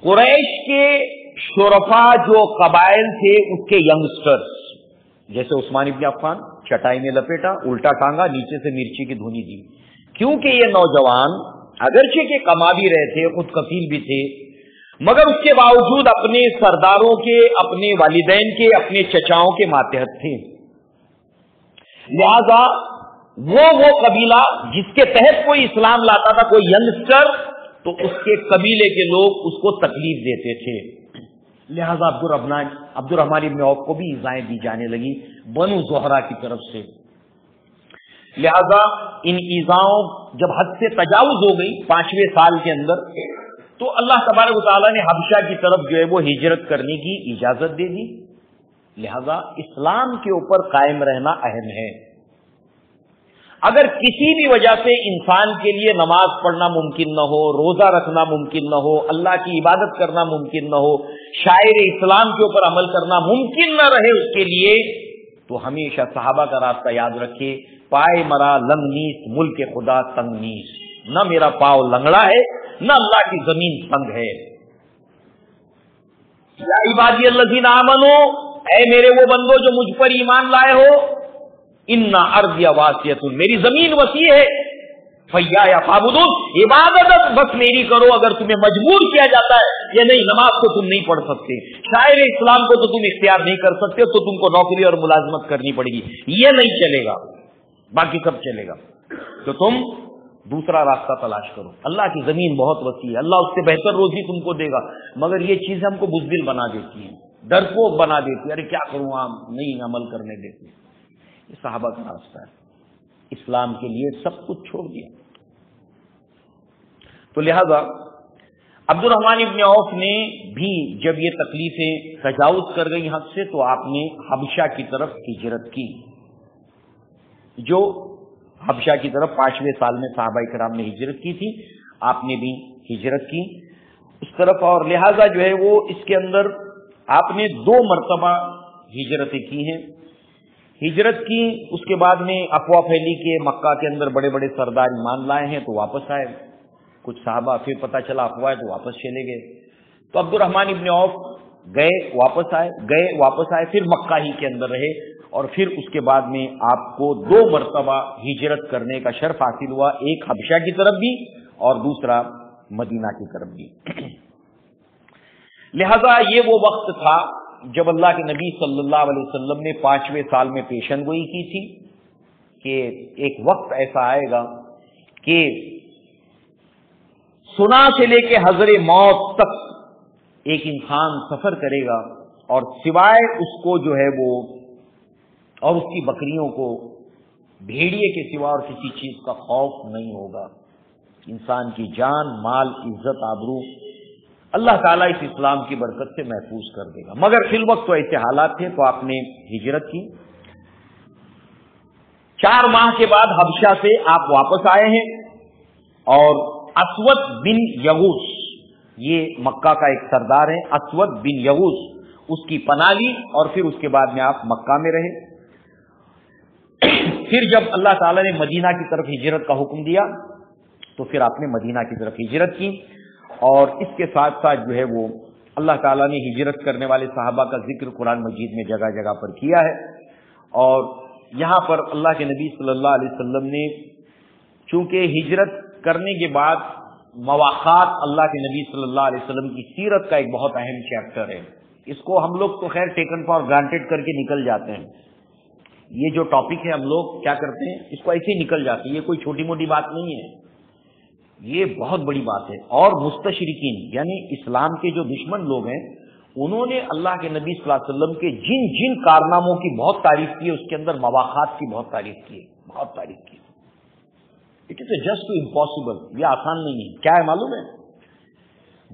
قریش کے شرفا جو قبائل تھے اس کے ینگسٹرز، جیسے عثمان ابن عفان، چٹائی میں لپیٹا، الٹا ٹانگا، نیچے سے مرچی کی دھنی دی، کیونکہ یہ نوجوان اگرچہ کہ کما بھی رہے تھے، خود کفیل بھی تھے، مگر اس کے باوجود اپنے سرداروں کے، اپنے والدین کے، اپنے چچاؤں کے ماتحت تھے۔ لہذا وہ قبیلہ جس کے تحت کوئی اسلام لاتا تھا، کوئی ینگسٹر، تو اس کے قبیلے کے لوگ اس کو تکلیف دیتے تھے۔ لہذا عبد الرحمن ابن عوف کو بھی ایذائیں دی جانے لگی بنو زہرہ کی طرف سے۔ لہذا ان ایذاؤں جب حد سے تجاوز ہو گئی 5ویں سال کے اندر، تو اللہ تبارک و تعالیٰ نے حبشہ کی طرف جو ہے وہ ہجرت کرنے کی اجازت دے دی۔ لہذا اسلام کے اوپر قائم رہنا اہم ہے۔ اگر کسی بھی وجہ سے انسان کے لیے نماز پڑھنا ممکن نہ ہو، روزہ رکھنا ممکن نہ ہو، اللہ کی عبادت کرنا ممکن نہ ہو، شاعر اسلام کے اوپر عمل کرنا ممکن نہ رہے اس کے لیے، تو ہمیشہ صحابہ کا راستہ یاد رکھے، پائے مرا لنگ نیس ملک خدا تنگ نیس، نہ میرا پاؤں لنگڑا ہے نہ اللہ کی زمین تنگ ہے۔ یا عبادی الذین آمنو، اے میرے وہ بندو جو مجھ پر ایمان لائے ہو، ان ارضی واسعۃ، میری زمین وسیع ہے، فیایا فاعبدون، عبادت بس میری کرو۔ اگر تمہیں مجبور کیا جاتا ہے یا نہیں نماز کو تم نہیں پڑھ سکتے، شاعر اسلام کو تو تم اختیار نہیں کر سکتے، تو تم کو نوکری اور ملازمت کرنی پڑے گی، یہ نہیں چلے گا، باقی سب چلے گا، تو تم دوسرا راستہ تلاش کرو۔ اللہ کی زمین بہت وسیع ہے، اللہ اس سے بہتر روزی تم کو دے گا، مگر یہ چیزیں ہم کو بزدل بنا دیتی ہیں، ڈرپوک بنا دیتی ہے، ارے کیا کروں عام نہیں عمل کرنے دیتے۔ یہ صحابہ کا راستہ ہے، اسلام کے لیے سب کچھ چھوڑ دیا۔ تو لہذا عبد الرحمن ابن عوف نے بھی جب یہ تکلیفیں تجاوز کر گئی حد سے، تو آپ نے حبشہ کی طرف ہجرت کی، جو حبشہ کی طرف 5ویں سال میں صحابہ کرام نے ہجرت کی تھی، آپ نے بھی ہجرت کی اس طرف، اور لہذا جو ہے وہ اس کے اندر آپ نے 2 مرتبہ ہجرتیں کی ہیں۔ ہجرت کی، اس کے بعد میں افواہ پھیلی کہ مکہ کے اندر بڑے بڑے سردار ایمان لائے ہیں، تو واپس آئے، کچھ صحابہ پھر پتہ چلا افواہ ہے تو واپس چلے گئے، تو عبد الرحمن ابن عوف گئے واپس آئے، پھر مکہ ہی کے اندر رہے، اور پھر اس کے بعد میں آپ کو 2 مرتبہ ہجرت کرنے کا شرف حاصل ہوا، ایک حبشہ کی طرف بھی اور دوسرا مدینہ کی طرف بھی۔ لہذا یہ وہ وقت تھا جب اللہ کے نبی صلی اللہ علیہ وسلم نے 5ویں سال میں پیشن گوئی کی تھی کہ ایک وقت ایسا آئے گا کہ سنا سے لے کے حضر موت تک ایک انسان سفر کرے گا، اور سوائے اس کو جو ہے وہ اور اس کی بکریوں کو بھیڑیے کے سوا اور کسی چیز کا خوف نہیں ہوگا۔ انسان کی جان، مال، عزت، آبرو اللہ تعالیٰ اس اسلام کی برکت سے محفوظ کر دے گا۔ مگر فی الوقت تو ایسے حالات تھے، تو آپ نے ہجرت کی۔ 4 ماہ کے بعد حبشہ سے آپ واپس آئے ہیں، اور اسود بن یغوث، یہ مکہ کا ایک سردار ہے، اسود بن یغوث، اس کی پناہ لی، اور پھر اس کے بعد میں آپ مکہ میں رہے۔ پھر جب اللہ تعالیٰ نے مدینہ کی طرف ہجرت کا حکم دیا تو پھر آپ نے مدینہ کی طرف ہجرت کی، اور اس کے ساتھ ساتھ جو ہے وہ اللہ تعالیٰ نے ہجرت کرنے والے صحابہ کا ذکر قرآن مجید میں جگہ جگہ پر کیا ہے، اور یہاں پر اللہ کے نبی صلی اللہ علیہ وسلم نے چونکہ ہجرت کرنے کے بعد مواخات اللہ کے نبی صلی اللہ علیہ وسلم کی سیرت کا ایک بہت اہم چیپٹر ہے، اس کو ہم لوگ تو خیر ٹیکن فار گرانٹیڈ کر کے نکل جاتے ہیں، یہ جو ٹاپک ہے ہم لوگ کیا کرتے ہیں اس کو ایسے ہی نکل جاتے ہیں، یہ کوئی چھوٹی موٹی بات نہیں ہے، یہ بہت بڑی بات ہے۔ اور مستشرقین یعنی اسلام کے جو دشمن لوگ ہیں انہوں نے اللہ کے نبی صلی اللہ علیہ وسلم کے جن جن کارناموں کی بہت تعریف کی ہے اس کے اندر مواخات کی بہت تعریف کی ہے، بہت تعریف کی۔ اٹ از جسٹ امپاسبل، یہ آسان نہیں ہے۔ کیا ہے معلوم ہے؟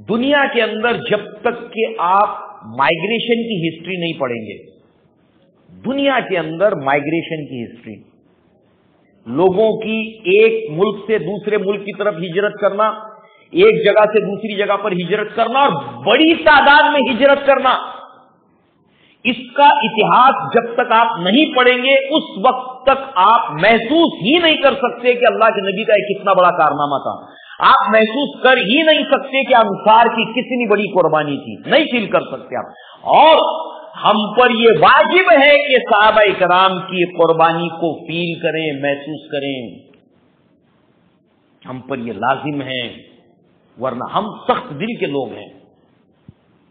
دنیا کے اندر جب تک کہ آپ مائگریشن کی ہسٹری نہیں پڑھیں گے، دنیا کے اندر مائگریشن کی ہسٹری، لوگوں کی ایک ملک سے دوسرے ملک کی طرف ہجرت کرنا، ایک جگہ سے دوسری جگہ پر ہجرت کرنا اور بڑی تعداد میں ہجرت کرنا، اس کا اتہاس جب تک آپ نہیں پڑھیں گے اس وقت تک آپ محسوس ہی نہیں کر سکتے کہ اللہ کے نبی کا ایک کتنا بڑا کارنامہ تھا، آپ محسوس کر ہی نہیں سکتے کہ انصار کی کتنی بڑی قربانی تھی، نہیں فیل کر سکتے آپ۔ اور ہم پر یہ واجب ہے کہ صحابہ کرام کی قربانی کو فیل کریں، محسوس کریں، ہم پر یہ لازم ہے، ورنہ ہم سخت دل کے لوگ ہیں۔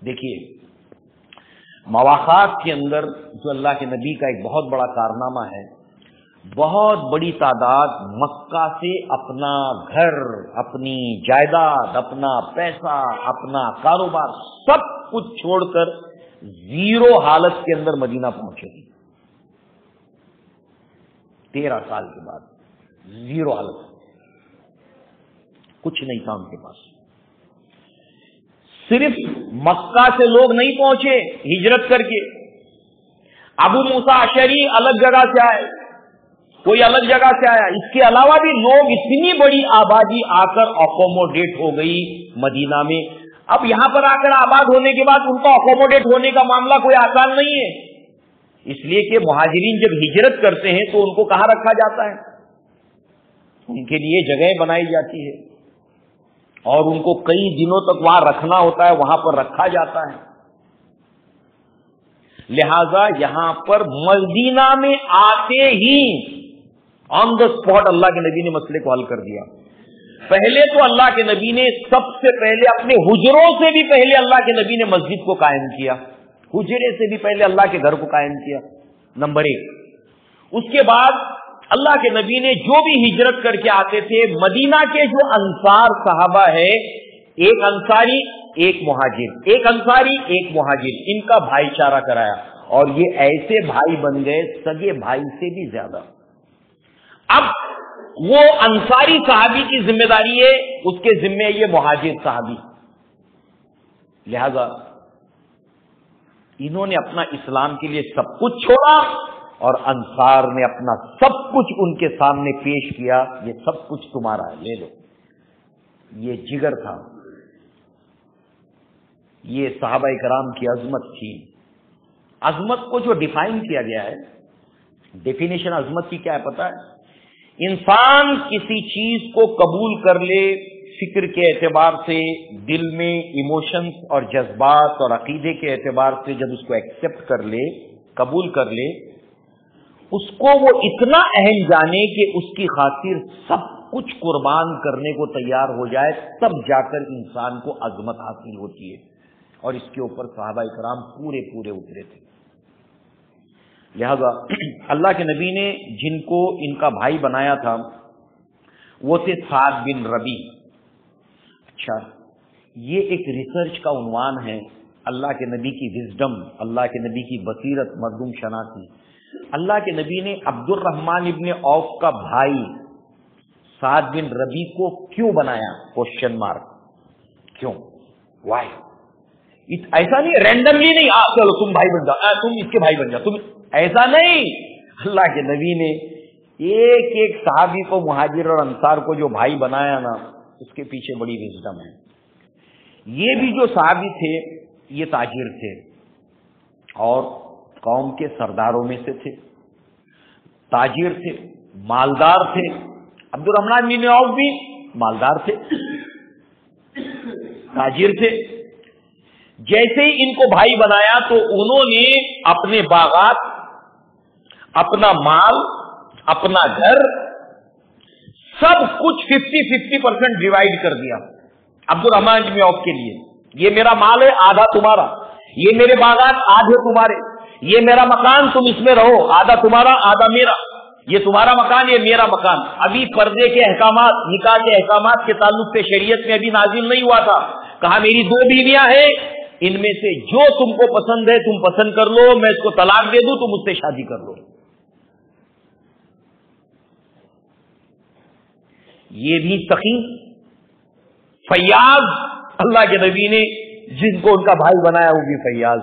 دیکھیے مواخات کے اندر جو اللہ کے نبی کا ایک بہت بڑا کارنامہ ہے، بہت بڑی تعداد مکہ سے اپنا گھر، اپنی جائیداد، اپنا پیسہ، اپنا کاروبار سب کچھ چھوڑ کر زیرو حالت کے اندر مدینہ پہنچے گی، 13 سال کے بعد زیرو حالت، کچھ نہیں تھا ان کے پاس۔ صرف مکہ سے لوگ نہیں پہنچے ہجرت کر کے، ابو موسیٰ اشعری الگ جگہ سے آئے، کوئی الگ جگہ سے آیا، اس کے علاوہ بھی لوگ، اتنی بڑی آبادی آ کر اکوموڈیٹ ہو گئی مدینہ میں۔ اب یہاں پر آ کر آباد ہونے کے بعد ان کا اکوموڈیٹ ہونے کا معاملہ کوئی آسان نہیں ہے، اس لیے کہ مہاجرین جب ہجرت کرتے ہیں تو ان کو کہاں رکھا جاتا ہے؟ ان کے لیے جگہیں بنائی جاتی ہے اور ان کو کئی دنوں تک وہاں رکھنا ہوتا ہے، وہاں پر رکھا جاتا ہے۔ لہذا یہاں پر مدینہ میں آتے ہی آن دا اسپاٹ اللہ کے نبی نے مسئلے کو حل کر دیا۔ پہلے تو اللہ کے نبی نے سب سے پہلے اپنے حجروں سے بھی پہلے اللہ کے نبی نے مسجد کو قائم کیا، حجرے سے بھی پہلے اللہ کے گھر کو قائم کیا، نمبر 1۔ اس کے بعد اللہ کے نبی نے جو بھی ہجرت کر کے آتے تھے، مدینہ کے جو انصار صحابہ ہے، ایک انصاری ایک مہاجر، ایک انصاری ایک مہاجر، ان کا بھائی چارہ کرایا، اور یہ ایسے بھائی بن گئے سگے بھائی سے بھی زیادہ۔ اب وہ انصاری صحابی کی ذمہ داری ہے، اس کے ذمہ یہ مہاجر صحابی، لہذا انہوں نے اپنا اسلام کے لیے سب کچھ چھوڑا اور انصار نے اپنا سب کچھ ان کے سامنے پیش کیا، یہ سب کچھ تمہارا ہے، لے لو۔ یہ جگر تھا، یہ صحابہ کرام کی عظمت تھی۔ عظمت کو جو ڈیفائن کیا گیا ہے، ڈیفینیشن عظمت کی کیا ہے پتہ ہے؟ انسان کسی چیز کو قبول کر لے، فکر کے اعتبار سے، دل میں ایموشنز اور جذبات اور عقیدے کے اعتبار سے جب اس کو ایکسپٹ کر لے، قبول کر لے، اس کو وہ اتنا اہم جانے کہ اس کی خاطر سب کچھ قربان کرنے کو تیار ہو جائے، تب جا کر انسان کو عظمت حاصل ہوتی ہے۔ اور اس کے اوپر صحابہ کرام پورے اترے تھے۔ لہذا اللہ کے نبی نے جن کو ان کا بھائی بنایا تھا وہ تھے سعد بن ربی۔ اچھا، یہ ایک ریسرچ کا عنوان ہے، اللہ کے نبی کی وزڈم، اللہ کے نبی کی بصیرت، مردم شناسی۔ اللہ کے نبی نے عبد الرحمن ابن عوف کا بھائی سعد بن ربی کو کیوں بنایا؟ کوشچن مارک، کیوں؟ وائی؟ ایسا نہیں رینڈملی نہیں، چلو تم بھائی بن جاؤ، تم اس کے بھائی بن جاؤ، تم، ایسا نہیں۔ اللہ کے نبی نے ایک ایک صحابی کو، مہاجر اور انصار کو جو بھائی بنایا نا، اس کے پیچھے بڑی وزڈم ہے۔ یہ بھی جو صحابی تھے یہ تاجر تھے اور قوم کے سرداروں میں سے تھے، تاجر تھے، مالدار تھے، عبد الرحمن بن عوف بھی مالدار تھے، تاجر تھے۔ جیسے ہی ان کو بھائی بنایا تو انہوں نے اپنے باغات، اپنا مال، اپنا گھر، سب کچھ 50-50% ڈیوائڈ کر دیا عبد الرحمن بن عوف کے لیے۔ یہ میرا مال ہے، آدھا تمہارا، یہ میرے باغات آدھے تمہارے، یہ میرا مکان تم اس میں رہو، آدھا تمہارا آدھا میرا، یہ تمہارا مکان یہ میرا مکان۔ ابھی پردے کے احکامات، نکاح کے احکامات کے تعلق سے شریعت میں ابھی نازل نہیں ہوا تھا۔ کہا میری 2 بیویاں ہیں، ان میں سے جو تم کو پسند ہے تم پسند کر لو، میں اس کو طلاق دے دوں تو مجھ سے شادی کر لو۔ یہ بھی سخی فیاض، اللہ کے نبی نے جن کو ان کا بھائی بنایا وہ بھی فیاض۔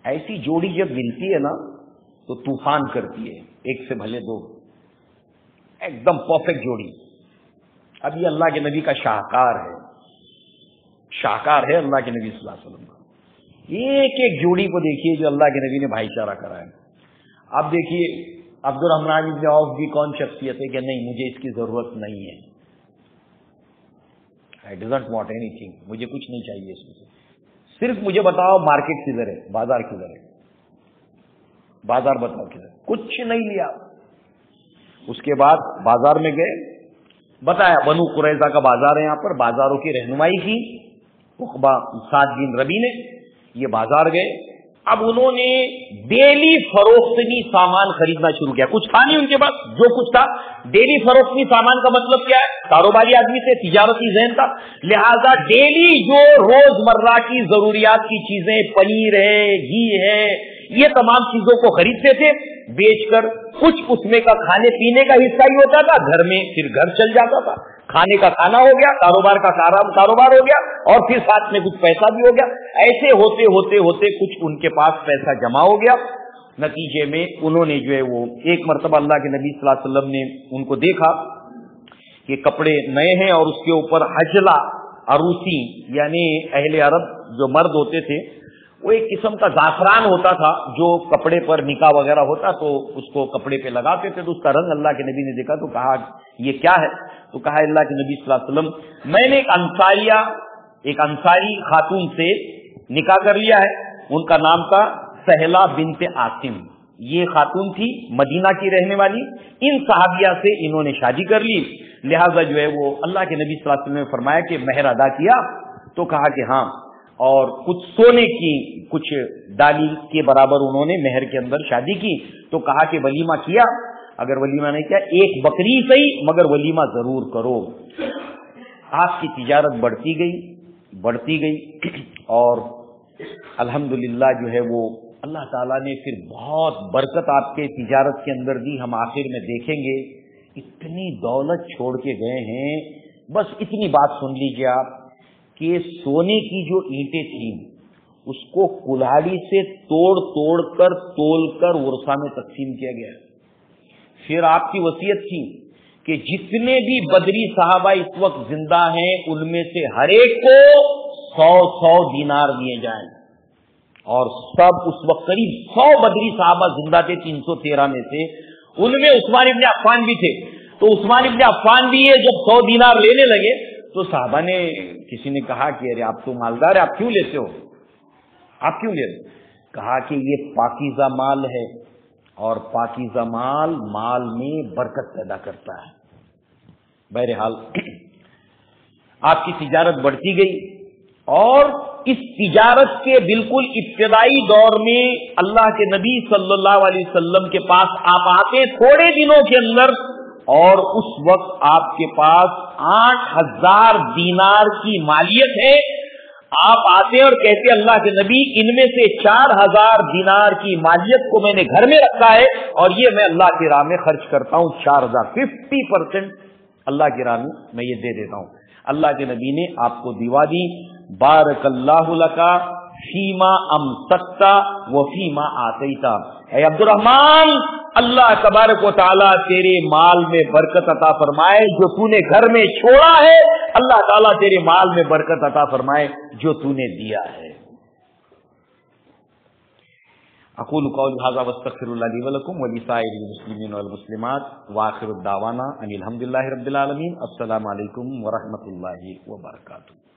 ایسی جوڑی جب ملتی ہے نا تو طوفان کرتی ہے، ایک سے بھلے 2، ایک دم پرفیکٹ جوڑی۔ اب یہ اللہ کے نبی کا شاہکار ہے، شاہکار ہے اللہ کے نبی صلی اللہ علیہ وسلم کا۔ ایک ایک جوڑی کو دیکھیے جو اللہ کے نبی نے بھائی چارہ کرا ہے۔ اب دیکھیے عبد الرحمن بن عوف بھی کون شخصیت ہے کہ نہیں مجھے اس کی ضرورت نہیں ہے، I don't want anything، مجھے کچھ نہیں چاہیے اس میں سے، صرف مجھے بتاؤ مارکیٹ کدھر ہے، بازار کدھر ہے، بازار بتاؤ کدھر، کچھ نہیں لیا۔ اس کے بعد بازار میں گئے، بتایا بنو قریظہ کا بازار ہے، یہاں پر بازاروں کی رہنمائی کی عقبہ سعد بن ربی نے۔ یہ بازار گئے، اب انہوں نے ڈیلی فروختنی سامان خریدنا شروع کیا، کچھ تھا نہیں ان کے پاس، جو کچھ تھا ڈیلی فروختنی سامان کا مطلب کیا ہے، کاروباری آدمی سے، تجارتی ذہن تھا، لہذا ڈیلی جو روز مرہ کی ضروریات کی چیزیں، پنیر ہے، گھی ہے، یہ تمام چیزوں کو خریدتے تھے، بیچ کر کچھ اس میں کا کھانے پینے کا حصہ ہی ہوتا تھا، گھر میں پھر گھر چل جاتا تھا، کھانے کا کھانا ہو گیا، کاروبار کا کاروبار ہو گیا، اور پھر ساتھ میں کچھ پیسہ بھی ہو گیا۔ ایسے ہوتے ہوتے ہوتے کچھ ان کے پاس پیسہ جمع ہو گیا۔ نتیجے میں انہوں نے جو ہے وہ ایک مرتبہ اللہ کے نبی صلی اللہ علیہ وسلم نے ان کو دیکھا کہ کپڑے نئے ہیں اور اس کے اوپر حجلہ عروسی، یعنی اہل عرب جو مرد ہوتے تھے وہ ایک قسم کا زعفران ہوتا تھا جو کپڑے پر نکاح وغیرہ ہوتا تو اس کو کپڑے پہ لگاتے تھے، تو اس کا رنگ اللہ کے نبی نے دیکھا تو کہا یہ کیا ہے؟ تو کہا اللہ کے نبی صلی اللہ علیہ وسلم میں نے ایک انصاری خاتون سے نکاح کر لیا ہے، ان کا نام تھا سہلہ بنت عاصم، یہ خاتون تھی مدینہ کی رہنے والی، ان صحابیہ سے انہوں نے شادی کر لی، لہذا جو ہے وہ اللہ کے نبی صلی اللہ علیہ وسلم نے فرمایا کہ مہر ادا کیا؟ تو کہا کہ ہاں، اور کچھ سونے کی کچھ ڈالی کے برابر انہوں نے مہر کے اندر شادی کی۔ تو کہا کہ ولیمہ کیا؟ اگر ولیمہ نہیں کیا ایک بکری صحیح مگر ولیمہ ضرور کرو۔ آپ کی تجارت بڑھتی گئی اور الحمدللہ جو ہے وہ اللہ تعالیٰ نے پھر بہت برکت آپ کے تجارت کے اندر دی۔ ہم آخر میں دیکھیں گے اتنی دولت چھوڑ کے گئے ہیں، بس اتنی بات سن لیجیے آپ کہ سونے کی جو اینٹیں تھیں اس کو کلاڑی سے توڑ کر تول کر ورثہ میں تقسیم کیا گیا۔ پھر آپ کی وصیت تھی کہ جتنے بھی بدری صحابہ اس وقت زندہ ہیں ان میں سے ہر ایک کو 100 دینار دیے جائیں، اور سب اس وقت قریب 100 بدری صحابہ زندہ تھے 313 میں سے، ان میں عثمان ابن عفان بھی تھے۔ تو عثمان ابن عفان بھی ہے جب 100 دینار لینے لگے تو صحابہ نے کسی نے کہا کہ ارے آپ تو مالدار ہیں، آپ کیوں لیتے ہو، آپ کیوں لیتے ہو؟ کہا کہ یہ پاکیزہ مال ہے اور پاکیزہ مال میں برکت پیدا کرتا ہے۔ بہرحال آپ کی تجارت بڑھتی گئی، اور اس تجارت کے بالکل ابتدائی دور میں اللہ کے نبی صلی اللہ علیہ وسلم کے پاس آپ آتے تھوڑے دنوں کے اندر، اور اس وقت آپ کے پاس 8000 دینار کی مالیت ہے۔ آپ آتے اور کہتے اللہ کے نبی ان میں سے 4000 دینار کی مالیت کو میں نے گھر میں رکھا ہے اور یہ میں اللہ کی راہ میں خرچ کرتا ہوں، 4000 50% اللہ کی راہ میں یہ دے دیتا ہوں۔ اللہ کے نبی نے آپ کو دیوا دی، بارک اللہ لکا فیما امسکتا و فیما آتیتا، اے عبد الرحمن اللہ تبارک و تعالیٰ تیرے مال میں برکت عطا فرمائے جو تو نے گھر میں چھوڑا ہے، اللہ تعالیٰ تیرے مال میں برکت عطا فرمائے جو تو نے دیا ہے۔ اقول قولی ھذا واستغفر اللہ لی ولکم ولسائر المسلمین والمسلمات وآخر الدعوانا ان الحمد للہ رب العالمین۔ السلام علیکم ورحمۃ اللہ وبرکاتہ۔